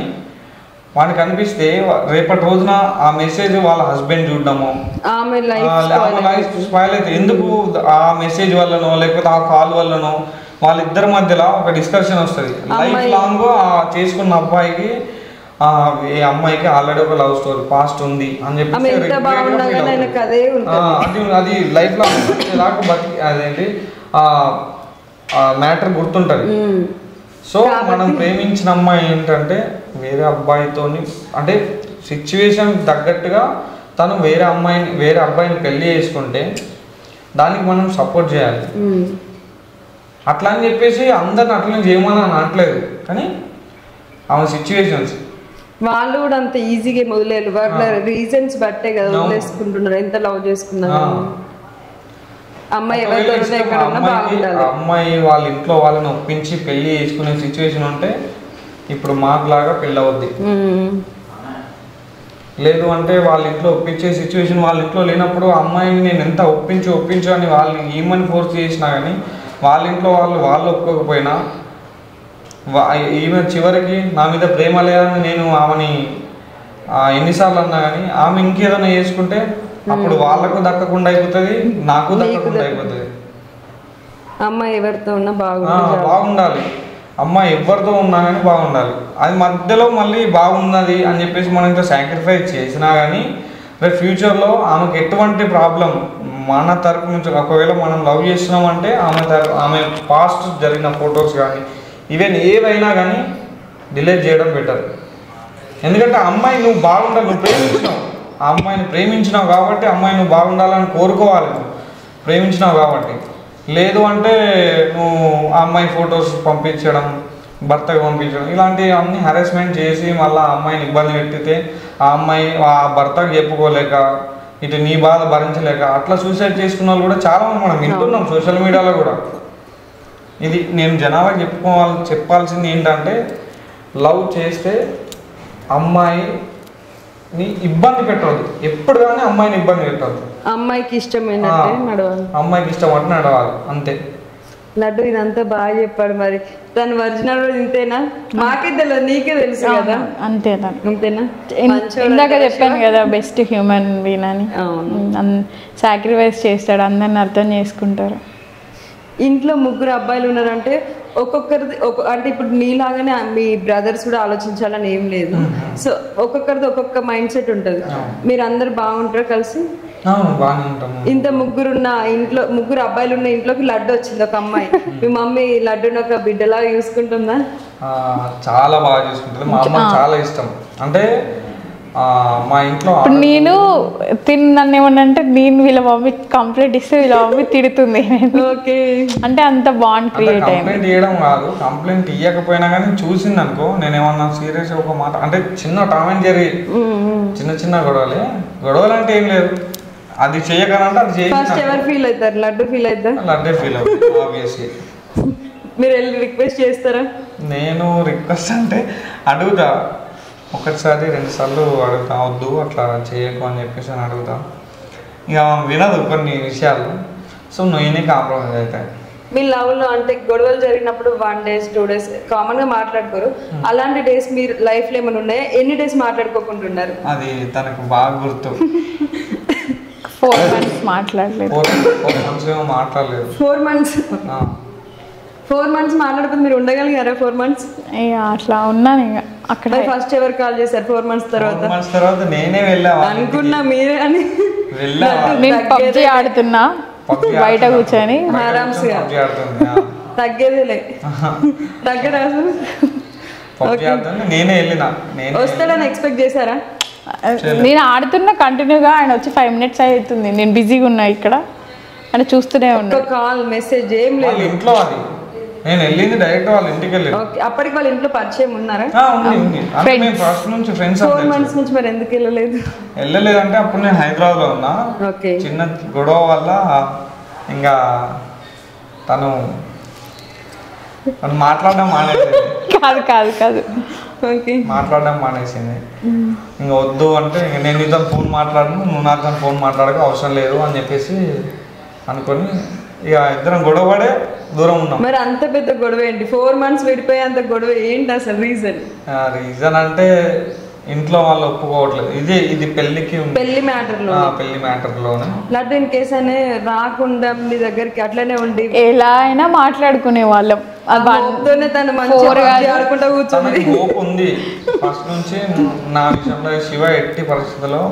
వానికి అనిపిస్తే రేపటి రోజున ఆ మెసేజ్ వాళ్ళ హస్బెండ్ చూడడము, ఆమె లైఫ్ స్పాయిల్ అయితే ఎందుకు ఆ మెసేజ్ వల్లనో లేకపోతే ఆ కాల్ వల్లనో వాళ్ళిద్దరి మధ్యలో ఒక డిస్కషన్ వస్తుంది. లైఫ్ లాంగ్ చేసుకున్న అబ్బాయికి ఈ అమ్మాయికి ఆల్రెడీ ఒక లవ్ స్టోరీ పాస్ట్ ఉంది అని చెప్పి అది లైఫ్ లాంగ్ అదేంటి మ్యాటర్ గుర్తుంటుంది. సో మనం ప్రేమించిన అమ్మాయి ఏంటంటే వేరే అబ్బాయితోని, అంటే సిచ్యువేషన్ తగ్గట్టుగా తను వేరే అబ్బాయిని పెళ్లి చేసుకుంటే దానికి మనం సపోర్ట్ చేయాలి. అట్లా అని చెప్పేసి అందరిని అట్లనే చేయమని అనట్లేదు, కానీ ఆమె సిచ్యువేషన్స్ వాళ్ళు కూడా అంత ఈజీగా మొదలేదు, వాళ్ళ రీజన్స్ బట్టే కదా వదిలేసుకుంటున్నారు. ఎంత లవ్ చేసుకున్నారు అమ్మాయి వాళ్ళ ఇంట్లో వాళ్ళని ఒప్పించి పెళ్లి చేసుకునే సిచ్యువేషన్ ఉంటే ఇప్పుడు మాకులాగా పెళ్ళి అవుద్ది. లేదు అంటే వాళ్ళ ఇంట్లో ఒప్పించే సిచ్యువేషన్ వాళ్ళ ఇంట్లో లేనప్పుడు అమ్మాయిని నేను ఎంత ఒప్పించు అని వాళ్ళు ఈమెని ఫోర్స్ చేసినా కానీ వాళ్ళ ఇంట్లో వాళ్ళు ఒప్పుకోకపోయినా ఈమె చివరికి నా మీద ప్రేమ లేదని నేను ఆమెని ఎన్నిసార్లు అన్నా కానీ ఆమె ఇంకేదైనా చేసుకుంటే అప్పుడు వాళ్ళకు దక్కకుండా అయిపోతుంది, నాకు దక్కకుండా అయిపోతుంది. అమ్మాయి ఎవరితో ఉన్నా బాగుండాలి, అమ్మాయి ఎవరితో ఉన్నా కానీ బాగుండాలి. అది మధ్యలో మళ్ళీ బాగున్నది అని చెప్పేసి మనం ఇంకా సాక్రిఫైస్ చేసినా కానీ రేపు ఫ్యూచర్లో ఆమెకు ఎటువంటి ప్రాబ్లం మన తరపు నుంచి ఒకవేళ మనం లవ్ చేస్తున్నామంటే ఆమె పాస్ట్ జరిగిన ఫొటోస్ కానీ ఈవెన్ ఏవైనా కానీ డిలీట్ చేయడం బెటర్. ఎందుకంటే అమ్మాయి నువ్వు బాగుండాలి, నువ్వు ప్రేమించినావు, ఆ అమ్మాయిని ప్రేమించినావు కాబట్టి అమ్మాయి నువ్వు బాగుండాలని కోరుకోవాలి. ప్రేమించినావు కాబట్టి. లేదు అంటే నువ్వు ఆ అమ్మాయి ఫొటోస్ పంపించడం, భర్తకు పంపించడం, ఇలాంటివి అన్ని హెరాస్మెంట్ చేసి మళ్ళీ ఆ అమ్మాయిని ఇబ్బంది పెట్టితే ఆ అమ్మాయి ఆ భర్తకు చెప్పుకోలేక ఇటు నీ బాధ భరించలేక అట్లా సూసైడ్ చేసుకున్న వాళ్ళు కూడా చాలామంది మనం వింటున్నాం సోషల్ మీడియాలో కూడా. ఇది నేను జనాభాకి చెప్పాల్సింది ఏంటంటే, లవ్ చేస్తే అమ్మాయిని ఇబ్బంది పెట్టవద్దు, ఎప్పుడు కానీ అమ్మాయిని ఇబ్బంది పెట్టవద్దు. అమ్మాయికి ఇష్టమైనట్టే నడవాలి, అమ్మాయికి ఇష్టం అంటే నడవాలి అంతే. లడ్డు ఇదంతా బాగా చెప్పాడు. మరి తను ఒరిజినల్ ఇంతేనా? మాకే తెలియదు, నీకే తెలుసు కదా. అంతేనా? అంతేనా? ఇందాక చెప్పాను కదా బెస్ట్ హ్యూమన్ బీయింగ్ అని. సాక్రిఫైస్ చేస్తాడు, అందరిని అర్థం చేసుకుంటారు. ఇంట్లో 3 అబ్బాయిలు ఉన్నారంటే ఒక్కొక్కరిది అంటే ఇప్పుడు నీలాగానే మీ బ్రదర్స్ కూడా ఆలోచించాలని ఏం లేదు. సో ఒక్కొక్కరిది ఒక్కొక్క మైండ్ సెట్ ఉంటుంది. మీరు అందరు బాగుంటారు కలిసి? ఇంత 3 ఉన్న ఇంట్లో 3 అబ్బాయిలు ఉన్న ఇంట్లోకి లడ్డు వచ్చింది, ఒక అమ్మాయి. మీ మమ్మీ లడ్డుని ఒక బిడ్డలా చూసుకుంటుందా? చాలా బాగా చూసుకుంటుంది. మా అమ్మ చాలా ఇష్టం. అంటే మా ఇంట్లో నేను నన్ను ఏమన్నంటే నేను వీళ్ళ మమ్మీ కంప్లైంట్ ఇస్తే వీళ్ళ మమ్మీ తిడుతుంది. ఓకే, అంటే అంత బాండ్ క్రియేట్ అయింది. కంప్లైంట్ ఇవ్వడం కాదు, కంప్లైంట్ ఇవ్వకపోయినా కానీ చూసింది అనుకో, నేనేమన్నా సీరియస్ ఒక మాట అంటే చిన్న టామ్ అండ్ జెర్రీ చిన్న గొడవలు అంటే ఏం లేదు, అది చేయకనంటే అది చేయ. ఫస్ట్ ఎవరు ఫీల్ అవుతారు? లడ్డు ఫీల్ అవుతారు? లడ్డే ఫీల్ అవుతుంది ఆబ్వియస్లీ. మీరు వెళ్ళి రిక్వెస్ట్ చేస్తారా? నేను రిక్వెస్ట్ అంటే అడుగుతా, 1-2 సార్లు అడుగుతా, వద్దు అట్లా చేయకు అని చెప్పేసి అని అడుగుతా. ఇక వినదు కొన్ని విషయాలు. సో నేనే కాంప్రమైజ్ అవుతాయి. మీ లవ్లో అంటే గొడవలు జరిగినప్పుడు 1 days 2 days కామన్గా మాట్లాడుకోరు. అలాంటి డేస్ మీరు లైఫ్లో ఏమైనా ఉన్నాయా? ఎన్ని డేస్ మాట్లాడుకోకుంటున్నారు? అది తనకు బాగా గుర్తు. 4 months మాట్లాడలేదు. 4 months ఏమో మాట్లాడలేదు. 4 months 4 months మాట్లాడుకుని మీరు ఉండగలిగారా? 4 months ఇక అట్లా ఉన్నాను. ఇక అక్కడ ఫస్ట్ ఎవరు కాల్ చేశారు 4 months తర్వాత? 4 months తర్వాత నేనే వెళ్ళా అనుకున్నా మీరే అని. నేను పబ్జీ ఆడుతున్నా బయట కూర్చొని. తగ్గేదేలే, తగ్గడా అసలు? నేనే వెళ్ళినా. వస్తాడని ఎక్స్పెక్ట్ చేశారా? నేను ఆడుతున్నా కంటిన్యూగా, ఆయన వచ్చి 5 minutes అవుతుంది, నేను బిజీగా ఉన్నా ఇక్కడ అని చూస్తూనే ఉన్నా. కాల్ మెసేజ్ ఏం లేదు ఇంట్లో. అది నేను వెళ్ళింది డైరెక్ట్ వాళ్ళ ఇంటికి వెళ్ళి. అప్పటికి వాళ్ళ ఇంట్లో పరిచయం ఉన్నారా? ఫస్ట్ నుంచి ఫ్రెండ్స్. 4 months నుంచి మరి ఎందుకు వెళ్ళలేదంటే అప్పుడు నేను హైదరాబాద్ లో ఉన్నా. చిన్న గొడవ వల్ల ఇంకా తను మాట్లాడడం మానేసింది. కాదు మాట్లాడడం మానేసింది. ఇంకా వద్దు అంటే నేను నీతో ఫోన్ మాట్లాడను, నువ్వు నాతో ఫోన్ మాట్లాడక అవసరం లేదు అని చెప్పేసి అనుకొని ఇక ఇద్దరం గొడవపడే దూరం ఉన్నాం. మరి అంత పెద్ద గొడవ ఏంటి? 4 months విడిపోయే అంత గొడవ ఏంటి అసలు? రీజన్ అంటే ఇంట్లో వాళ్ళు ఒప్పుకోవట్లేదు. ఇది పెళ్లి మ్యాటర్లోనే లడ్డు ఇన్ కేసు అనే రాకుండా మీ దగ్గరికి అట్లనే ఉండి ఎలా అయినా మాట్లాడుకునే వాళ్ళం. తను మంచిగా ఆడుకుంటా కూర్చొని హోప్ ఉంది ఫస్ట్ నుంచి. నా విషయంలో శివ ఎట్టి పరిస్థితుల్లో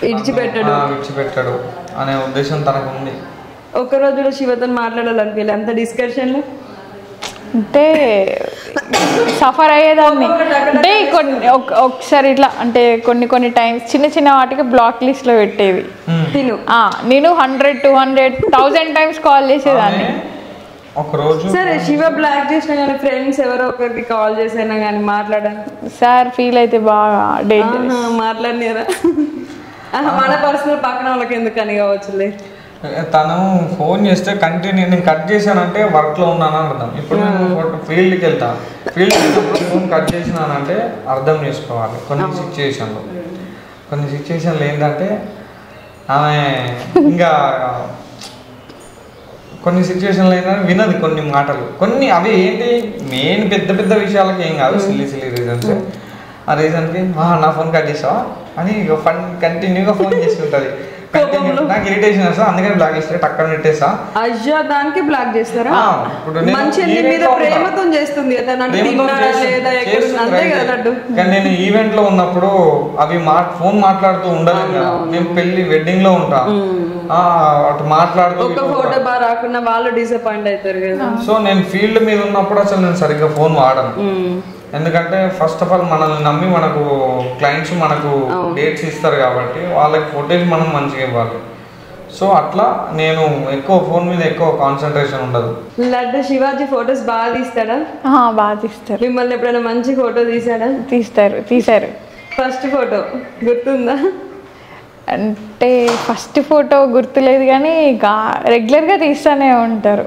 విడిచిపెట్టాడు అనే ఉద్దేశం తనకు ఉంది. ఒక్కరోజు కూడా శివతో మాట్లాడాలనిపించలే అంత డిస్కషన్లో? అంటే సఫర్ అయ్యేదాన్ని. అంటే ఒకసారి ఇట్లా అంటే కొన్ని టైమ్స్ చిన్న వాటికి బ్లాక్ లిస్ట్ లో పెట్టేవి. నేను 100, 200, 1000 times కాల్ చేసేదాన్ని. సరే శివ బ్లాక్ చేసినా కానీ ఫ్రెండ్స్ ఎవరో ఒకరికి కాల్ చేసినా కానీ మాట్లాడాను సార్ ఫీల్ అయితే బాగా డేంజరస్. మాట్లాడినారా? మన పర్సనల్ పక్కన వాళ్ళకి ఎందుకని కావచ్చులే. తను ఫోన్ చేస్తే కంటిన్యూ నేను కట్ చేశానంటే వర్క్లో ఉన్నాను అర్థం. ఇప్పుడు నేను ఫీల్డ్కి వెళ్తాను, ఫోన్ కట్ చేసినానంటే అర్థం చేసుకోవాలి. కొన్ని సిచ్యువేషన్లు ఏంటంటే ఆమె ఇంకా కొన్ని సిచ్యువేషన్లు ఏంటంటే వినది కొన్ని మాటలు. కొన్ని అవి ఏంటి మెయిన్ పెద్ద విషయాలకి ఏం కాదు, సిల్లీ రీజన్స్. ఆ రీజన్కి నా ఫోన్ కట్ చేసావా అని కంటిన్యూగా ఫోన్ చేస్తుంటుంది. నాకు ఇరిటేషన్ వస్తా, అందుకని బ్లాక్ చేస్తే టక్కన పెట్టేస్తా. అయ్యా దానికి బ్లాక్ చేస్తారా? ప్రేమతో చేస్తుంది కానీ నేను ఈవెంట్ లో ఉన్నప్పుడు అవి ఫోన్ మాట్లాడుతూ ఉండలేదు కదా. నేను వెడ్డింగ్ లో ఉంటా, అటు మాట్లాడుతూ ఫోటో బాగా రాకుండా వాళ్ళు డిసప్పాయింట్ అవుతారు కదా. సో నేను ఫీల్డ్ మీద ఉన్నప్పుడు అసలు నేను సరిగ్గా ఫోన్ వాడను. ఎందుకంటే ఫస్ట్ ఆఫ్ ఆల్ మనల్ని నమ్మి మనకు క్లయింట్స్ మనకు డేట్స్ ఇస్తారు కాబట్టి వాళ్ళకి ఫోటేజ్ మనం మంచిగా ఇవ్వాలి. సో అట్లా నేను ఎక్కువ ఫోన్ మీద ఎక్కువ కాన్సన్ట్రేషన్ ఉండదు. లడ్డు శివాజీ ఫొటోస్ బాగా తీస్తాడా? బాగా తీస్తారు. మిమ్మల్ని ఎప్పుడైనా మంచి ఫోటో తీసాడా? తీశారు. ఫస్ట్ ఫోటో గుర్తుందా? అంటే ఫస్ట్ ఫోటో గుర్తులేదు కానీ రెగ్యులర్గా తీస్తూనే ఉంటారు.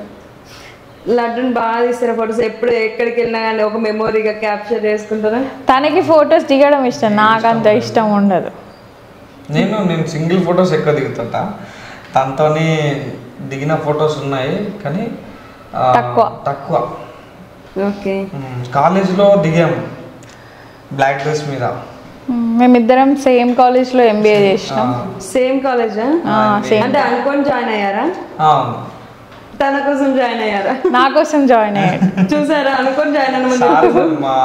లడ్డుని బాగా తీస్తారా ఫొటోస్? ఎప్పుడు ఎక్కడికి వెళ్ళినా కానీ ఒక మెమొరీగా క్యాప్చర్ చేసుకుంటారా? తనకి ఫొటోస్ దిగడం ఇష్టం, నాకు అంత ఇష్టం ఉండదు. నేను సింగిల్ ఫొటోస్ ఎక్కువ దిగుతుంటా. తనతో దిగిన ఫొటోస్ ఉన్నాయి కానీ తక్కువ. ఓకే. కాలేజ్లో దిగాము బ్లాక్ డ్రెస్ మీద. మేమిద్దరం సేమ్ కాలేజ్లో ఎంబీఏ చేసినాం. సేమ్ కాలేజా? అంటే అనుకొని జాయిన్ అయ్యారా? తన కోసం జాయిన్ అయ్యారా? నా కోసం జాయిన్ అయ్యారు. చూసారా? అనుకొని జాయిన్ అన్న మా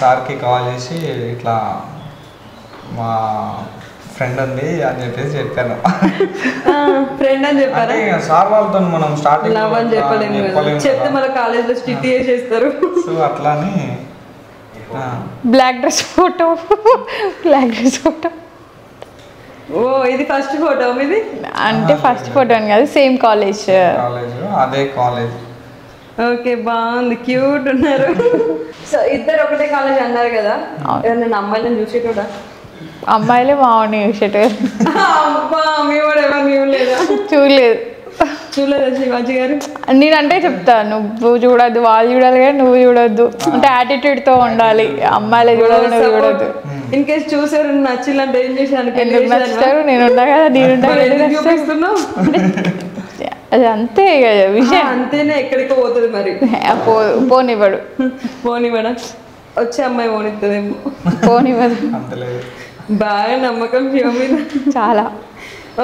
సార్కి కాల్ చేసి ఇట్లా మా ఫ్రెండ్ ఉంది అని చెప్పేసి చెప్పాను. ఫ్రెండ్ అని చెప్పారా? సార్ వాళ్ళతో మనం స్టార్టింగ్ లవ్ అని చెప్పలేము, చెప్తే మన కాలేజ్లో స్ట్రిక్ట్ చేసేస్తారు. సో అట్లా అని బ్లాక్ డ్రెస్ ఫోటో. ఓ ఇది ఫస్ట్ ఫోటో మీది? అంటే ఫస్ట్ ఫోటో అని కాదు, సేమ్ కాలేజ్ అదే కాలేజ్. ఓకే, బాగుంది, క్యూట్ ఉన్నారు. సో ఇద్దరు ఒకటే కాలేజ్ అన్నారు కదా, నేను అమ్మాయిలను చూసేటోడా? అమ్మాయిలే బాగుంది చూసేటోడు. అబ్బా మీ కూడా ఎవరు చూడలేదా శివాజీ గారు? నేనంటే చెప్తా, నువ్వు చూడొద్దు, వాళ్ళు చూడాలి కానీ నువ్వు చూడొద్దు, అంటే యాటిట్యూడ్ తో ఉండాలి. అమ్మాయిలే చూడాలి, నువ్వు చూడొద్దు. ఇన్ కేస్ చూసారు నచ్చిందంటే ఏం చేశాను? ఎందుకు నచ్చుతారు? నేనుంటా కదా, చూపిస్తున్నావు. అది అంతే కదా విషయం. అంతేనే, ఎక్కడికో పోతుంది మరి. పోనివ్వడా? వచ్చే అమ్మాయి పోనిస్తుందేమో. పోనివ్వదు. బాగా నమ్మకం శివ మీద చాలా.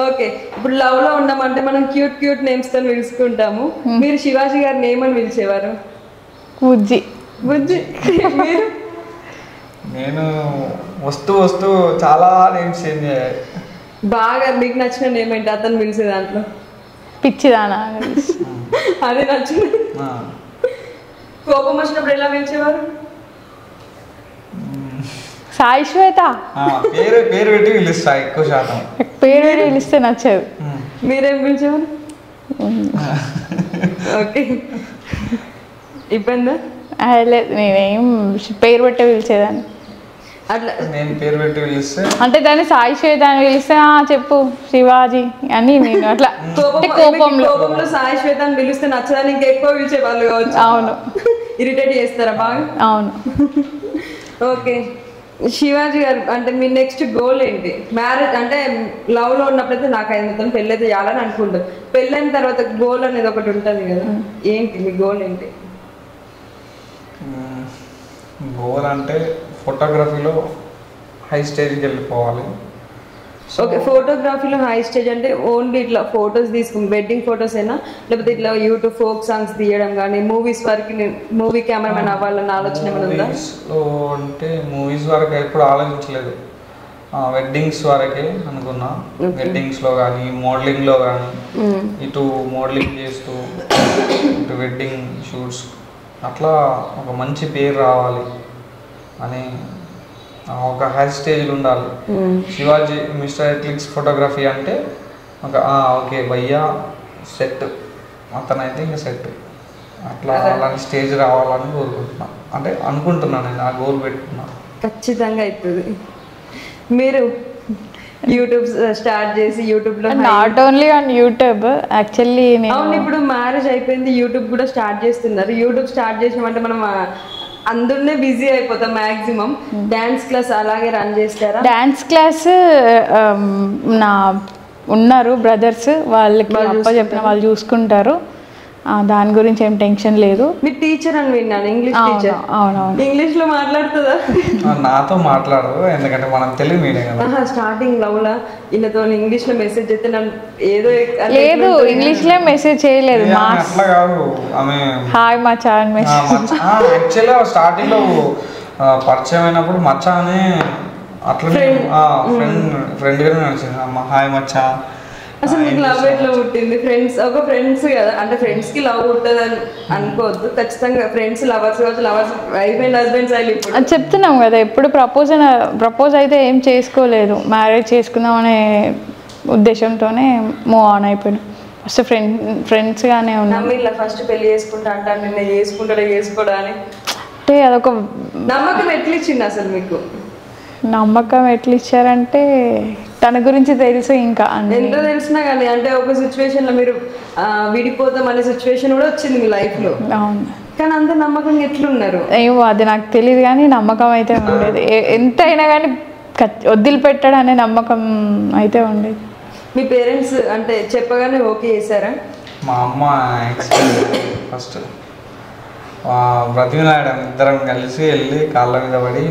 ఓకే, ఇప్పుడు లవ్ లో ఉన్నామంటే మనం క్యూట్ నేమ్స్ తో పిలుచుకుంటాము. మీరు శివాజీ గారి నేమ్ అని పిలిచేవారు? బుజ్జి. మీరు? నేను వస్తూ చాలా నేమ్స్ చేంజ్ అయ్యాయి. బాగా మీకు నచ్చిన నేమ్ ఏంటి అతను పిలిచే దాంట్లో? పిచ్చిదానా. అది నచ్చింది. కోపం వచ్చినప్పుడు ఎలా పిలిచేవారు? సాయి శ్వేత. పేరు పెట్టి పిలుస్తా ఎక్కువ శాతం. పేరు పెట్టి పిలిస్తే నచ్చదు. మీరేం పిలిచేవారు? ఓకే, ఇబ్బందా? లేదు, నేనేం పేరు పెట్టే పిలిచేదాన్ని. అట్లా నేను పేరు పెట్టి పిలిస్తే అంటే దాన్ని సాయి శ్వేత అని పిలిస్తే చెప్పు శివాజీ అని నేను అట్లా కోపంలో సాయి శ్వేత అని పిలిస్తే నచ్చదని ఇంకెక్కువ పిలిచేవాళ్ళు కావచ్చు. అవును. ఇరిటేట్ చేస్తారా బాగా? అవును. ఓకే, శివాజీ గారు అంటే మీ నెక్స్ట్ గోల్ ఏంటి? మ్యారేజ్ అంటే లవ్ లో ఉన్నప్పుడైతే నాకు అయిన పెళ్ళి అయితే చేయాలని అనుకుంటారు. పెళ్ళైన తర్వాత గోల్ అనేది ఒకటి ఉంటుంది కదా, ఏంటి మీ గోల్ ఏంటి? గోల్ అంటే ఫోటోగ్రఫీలో హై స్టేజ్కి వెళ్ళిపోవాలి. ఓకే, ఫోటోగ్రఫీలో హై స్టేజ్ అంటే ఓన్లీ ఇట్లా ఫొటోస్ తీసుకుని వెడ్డింగ్ ఫొటోస్ అయినా, లేకపోతే ఇట్లా యూట్యూబ్ ఫోక్ సాంగ్స్ తీయడం కానీ మూవీస్ వరకు మూవీ కెమెరామెన్ అవ్వాలన్న ఆలోచన ఏమైనా ఉందా? అంటే మూవీస్ వరకు ఎప్పుడు ఆలోచించలేదు, వెడ్డింగ్స్ వరకే అనుకున్నా. వెడ్డింగ్స్లో కానీ మోడలింగ్లో కానీ, ఇటు మోడలింగ్ చేస్తూ ఇటు వెడ్డింగ్ షూట్స్ అట్లా ఒక మంచి పేరు రావాలి అని ఒక హై స్టేజ్లో ఉండాలి. శివాజీ మిస్టర్ ఎథ్లిక్స్ ఫోటోగ్రఫీ అంటే ఒక ఓకే భయ్యా సెట్, అతనైతే ఇంకా సెట్, అట్లా అలాంటి స్టేజ్ రావాలని కోరుకుంటున్నా. అంటే అనుకుంటున్నాను, నేను ఆ గోల్ పెట్టుకున్నా. ఖచ్చితంగా అవుతుంది. మీరు యూట్యూబ్ స్టార్ట్ చేసి యూట్యూబ్లో not only on YouTube actually అవును, ఇప్పుడు మ్యారేజ్ అయిపోయింది యూట్యూబ్ కూడా స్టార్ట్ చేస్తున్నారు. యూట్యూబ్ స్టార్ట్ చేసినామంటే మనం అందులోనే బిజీ అయిపోతాం మ్యాక్సిమం. డాన్స్ క్లాస్ అలాగే రన్ చేస్తారా? డాన్స్ క్లాస్ నా ఉన్నారు బ్రదర్స్, వాళ్ళకి చెప్పిన వాళ్ళు చూసుకుంటారు, దాని గురించి ఏం టెన్షన్ లేదు. మీ టీచర్ అని విన్నాను, ఇంగ్లీష్ టీచర్. అవునవును. ఇంగ్లీష్ లో మాట్లాడుతుందా? నాతో మాట్లాడదు, ఎందుకంటే మనం తెలుగు మీడియం కదా. స్టార్టింగ్ లవ్లా ఈయనతో ఇంగ్లీష్ లో మెసేజ్ అయితే ఏదో లేదు, ఇంగ్లీష్ లో మెసేజ్ చేయలేదు. అట్లా కాదు, ఆమె హాయ్ మచ్చా అని మెసేజ్. యాక్చువల్గా స్టార్టింగ్ లో పరిచయం అయినప్పుడు మచ్చా అని అట్లనే ఫ్రెండ్ గానే నడిచింది. హాయ్ మచ్చా. అసలు మీకు లవ్ ఎట్లా పుట్టింది? ఫ్రెండ్స్ కదా, అంటే ఫ్రెండ్స్ కి లవ్ పుట్టదు అని అనుకోవద్దు. ఖచ్చితంగా ఫ్రెండ్స్ లవర్స్ కావచ్చు, లవర్స్ వైఫ్ అండ్ హస్బెండ్స్ అయ్యి అది చెప్తున్నాం కదా. ఎప్పుడు ప్రపోజ్ అయితే ఏం చేసుకోలేదు, మ్యారేజ్ చేసుకుందామనే ఉద్దేశంతోనే మూవ్ ఆన్ అయిపోయినా. ఫస్ట్ ఫ్రెండ్స్గానే ఉన్నాం. ఇలా ఫస్ట్ పెళ్లి చేసుకుంటా అంటాను, నిన్న చేసుకోడా అని అంటే అదొక నమ్మకం ఎట్లా ఇచ్చింది అసలు మీకు? నమ్మకం ఎట్లా ఇచ్చారంటే తన గురించి తెలుసు ఇంకా ఎంతో తెలిసినా కానీ అంటే ఒక సిచ్యువేషన్లో మీరు విడిపోతాం అనే సిచ్యువేషన్ కూడా వచ్చింది మీ లైఫ్లో. అవును, కానీ అంత నమ్మకంగా ఎట్లున్నారు? ఏమో అది నాకు తెలియదు కానీ నమ్మకం అయితే ఉండేది. ఎంత అయినా కానీ వదిలిపెట్టాడు అనే నమ్మకం అయితే ఉండేది. మీ పేరెంట్స్ అంటే చెప్పగానే ఓకే చేశారా? మా అమ్మ ఫస్ట్ బ్రతిమలాడాం, ఇద్దరం కలిసి వెళ్ళి కాళ్ళ మీద పడి.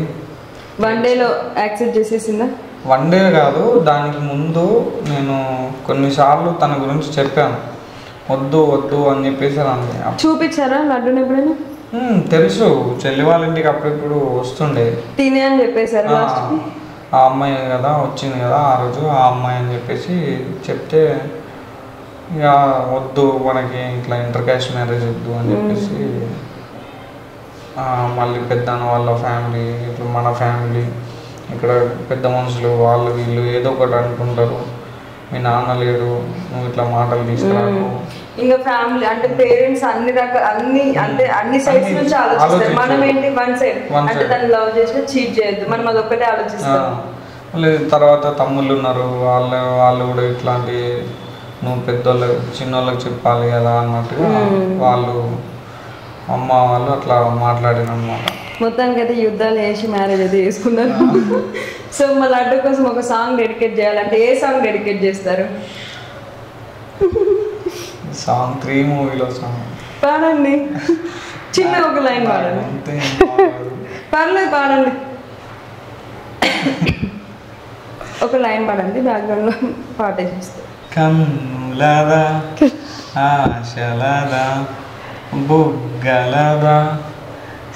వన్ డేలో యాక్సెప్ట్ చేసేసిందా? వన్ డే కాదు, దానికి ముందు నేను కొన్నిసార్లు తన గురించి చెప్పాను, వద్దు వద్దు అని చెప్పేసి అంది. చూపించారా లడ్డూని ఎప్పుడైనా? తెలుసు, చెల్లి వాళ్ళ ఇంటికి అప్పుడప్పుడు వస్తుండే. తినే అని చెప్పేశారు ఆ అమ్మాయి కదా వచ్చింది కదా ఆ రోజు, ఆ అమ్మాయి అని చెప్పేసి చెప్తే ఇక వద్దు మనకి ఇట్లా ఇంటర్ క్యాస్ట్ మ్యారేజ్ వద్దు అని చెప్పేసి మళ్ళీ పెద్దన్న వాళ్ళ ఫ్యామిలీ ఇట్లా మన ఫ్యామిలీ ఇక్కడ పెద్ద మనుషులు వాళ్ళు వీళ్ళు ఏదో ఒకటి అనుకుంటారు, మీ నాన్న లేడు నువ్వు ఇట్లా మాటలు తీసుకురాకు. ఇంకా ఫ్యామిలీ అంటే పేరెంట్స్ అన్ని రకాల అన్ని సైడ్స్ నుంచి ఆలోచిస్తారు. మనం ఏంటి వన్ సైడ్ అంటే దాన్ని లవ్ చేసి చీట్ చేయొద్దు, మనం అదొక్కటే ఆలోచిస్తాం. మళ్ళీ తర్వాత తమ్ముళ్ళు ఉన్నారు, వాళ్ళు కూడా ఇట్లాంటి నువ్వు పెద్దోళ్ళకి చిన్నోళ్ళకి చెప్పాలి కదా అన్నట్టుగా వాళ్ళు అమ్మ వాళ్ళు అట్లా మాట్లాడిన అనమాట. మొత్తానికి అయితే యుద్ధాలు చేసి మ్యారేజ్ అయితే చేసుకున్నారు. సో మా లడ్డు కోసం ఒక సాంగ్ డెడికేట్ చేయాలంటే ఏ సాంగ్ డెడికేట్ చేస్తారు? సాంగ్ 3 మూవీలో సాంగ్ పాడండి, చిన్న ఒక లైన్ పాడండి. పర్లేదు పాడండి, ఒక లైన్ పాడండి, బ్యాక్గ్రౌండ్లో పాటేసిస్తారు. కన్నులదా ఆశలదా బుగ్గలదా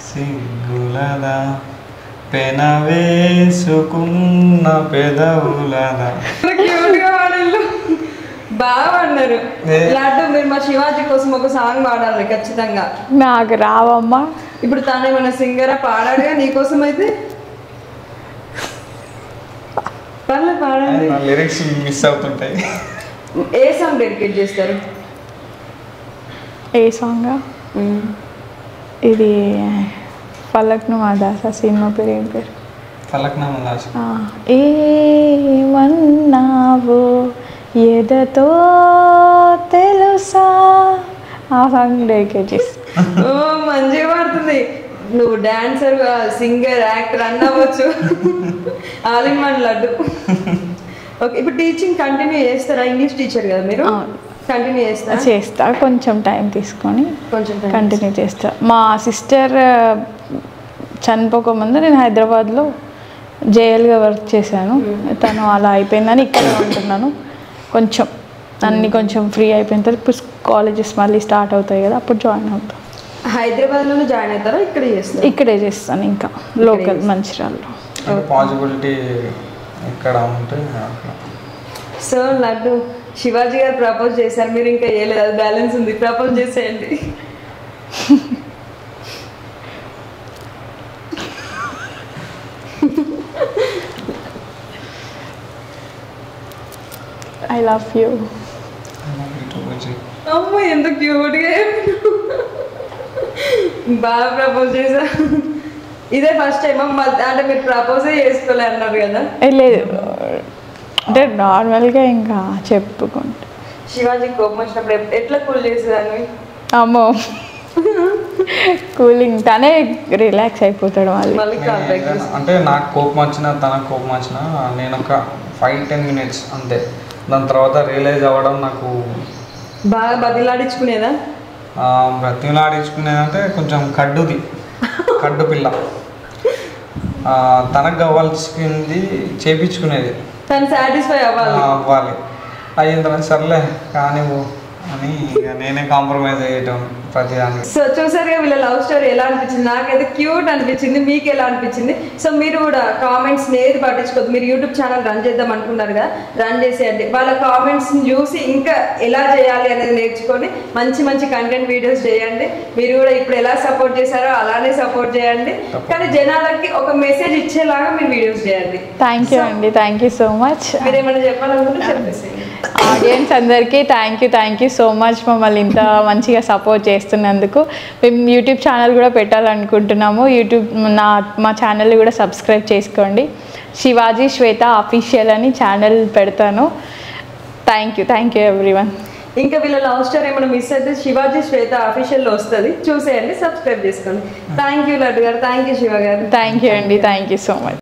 సిగ్గులదా పెనవేసుకున్న పెదవులదా. బాగా పాడినారు. లడ్డు మీరు మా శివాజీ కోసం ఒక సాంగ్ పాడాలి ఖచ్చితంగా. నాకు రావమ్మా. ఇప్పుడు తాను ఏమైనా సింగరా పాడాడుగా నీకోసం అయితే పర్లేదు పాడండి. లిరిక్స్ మిస్ అవుతుంటాయి. ఏ సాంగ్ డెడికేట్ చేస్తారు? ఏ సాంగ్? ఇది ఫలక్నుమా దాస సినిమా పేరు ఏం పేరు? ఫలక్నుమా దాస. ఏమన్నావు ఎదతో తెలుసా, ఆ సాంగ్ డెడికేట్ చేస్తా. ఓ మంచిగా పాడుతుంది. నువ్వు డాన్సర్, సింగర్, యాక్టర్ అన్నవచ్చు, all in one laddu. Okay, ఇప్పుడు టీచింగ్ కంటిన్యూ చేస్తారా? ఇంగ్లీష్ టీచర్ కదా మీరు, కంటిన్యూ చేస్తా కొంచెం టైం తీసుకొని కొంచెం కంటిన్యూ చేస్తా. మా సిస్టర్ చనిపోకముందు నేను హైదరాబాద్లో జేఎల్గా వర్క్ చేశాను. తను అలా అయిపోయిందని ఇక్కడే ఉంటున్నాను. కొంచెం అన్ని కొంచెం ఫ్రీ అయిపోయిన తర్వాత ఇప్పుడు కాలేజెస్ మళ్ళీ స్టార్ట్ అవుతాయి కదా, అప్పుడు జాయిన్ అవుతాను. హైదరాబాద్లోనే జాయిన్ అవుతారా? ఇక్కడే చేస్తాను, ఇంకా లోకల్ మంచిర్యాలలో పాసిబిలిటీ ఇక్కడ ఉంటే. సో లడ్డు, శివాజీ గారు ప్రపోజ్ చేశారు, మీరు ఇంకా ఏ లేదు, బ్యాలెన్స్ ఉంది, ప్రపోజ్ చేసేయండి. I love you. అమ్మ ఎంత క్యూట్గా బాగా ప్రపోజ్ చేశా. ఇదే ఫస్ట్ టైం అంటే మీరు ప్రపోజే చేసుకోలే అన్నారు కదా? లేదు, అంటే నార్మల్గా ఇంకా చెప్పుకుంటా. శివాజీ కోపం వచ్చినప్పుడు ఎట్లా కూల్ చేసేదాన్ని? అమ్మో, కూలింగ్, తనే రిలాక్స్ అయిపోతాడు మళ్ళీ. అంటే నాకు కోపం వచ్చినా తనకు కోపం వచ్చినా నేను ఒక 5-10 మినిట్స్ అంతే, దాని తర్వాత రియలైజ్ అవ్వడం. నాకు బాగా బతిలాడించుకునేదా? బ్రతిమలాడించుకునేదంటే కొంచెం కడ్డు పిల్ల, తనకు కావాల్సింది చేపించుకునేది, తను సాటిస్ఫై అవ్వాలి. అయిన తర్వాత సర్లే కానీ అని ఇక నేనే కాంప్రమైజ్ అయ్యేటం ప్రతి దానికి. సో చూసారుగా వీళ్ళ లవ్ స్టోరీ ఎలా అనిపించింది, నాకైతే క్యూట్ అనిపించింది, మీకు ఎలా అనిపించింది? సో మీరు కూడా కామెంట్స్ ఏది పట్టించుకోవద్దు. మీరు యూట్యూబ్ ఛానల్ రన్ చేద్దాం అనుకున్నారు కదా, రన్ చేసేయండి. వాళ్ళ కామెంట్స్ని చూసి ఇంకా ఎలా చేయాలి అనేది నేర్చుకొని మంచి మంచి కంటెంట్ వీడియోస్ చేయండి. మీరు కూడా ఇప్పుడు ఎలా సపోర్ట్ చేశారో అలానే సపోర్ట్ చేయండి, కానీ జనాలకి ఒక మెసేజ్ ఇచ్చేలాగా మీరు వీడియోస్ చేయండి. థ్యాంక్ యూ అండి, థ్యాంక్ యూ సో మచ్. మీరు ఏమైనా చెప్పాలనుకుంటే చెప్పేసి. ఆడియన్స్ అందరికీ థ్యాంక్ యూ సో మచ్ మమ్మల్ని ఇంత మంచిగా సపోర్ట్ చేస్తున్నందుకు. మేము యూట్యూబ్ ఛానల్ కూడా పెట్టాలనుకుంటున్నాము. మా ఛానల్ కూడా సబ్స్క్రైబ్ చేసుకోండి. శివాజీ శ్వేత అఫీషియల్ అని ఛానల్ పెడతాను. Thank you everyone. ఇంకా వీళ్ళ లవ్ స్టోరీ ఏమైనా మిస్ అయితే శివాజీ శ్వేత అఫీషియల్లో వస్తుంది, చూసేయండి, సబ్స్క్రైబ్ చేసుకోండి. థ్యాంక్ యూ లడ్డు గారు, థ్యాంక్ యూ శివ గారు. థ్యాంక్ యూ అండి, థ్యాంక్ యూ సో మచ్.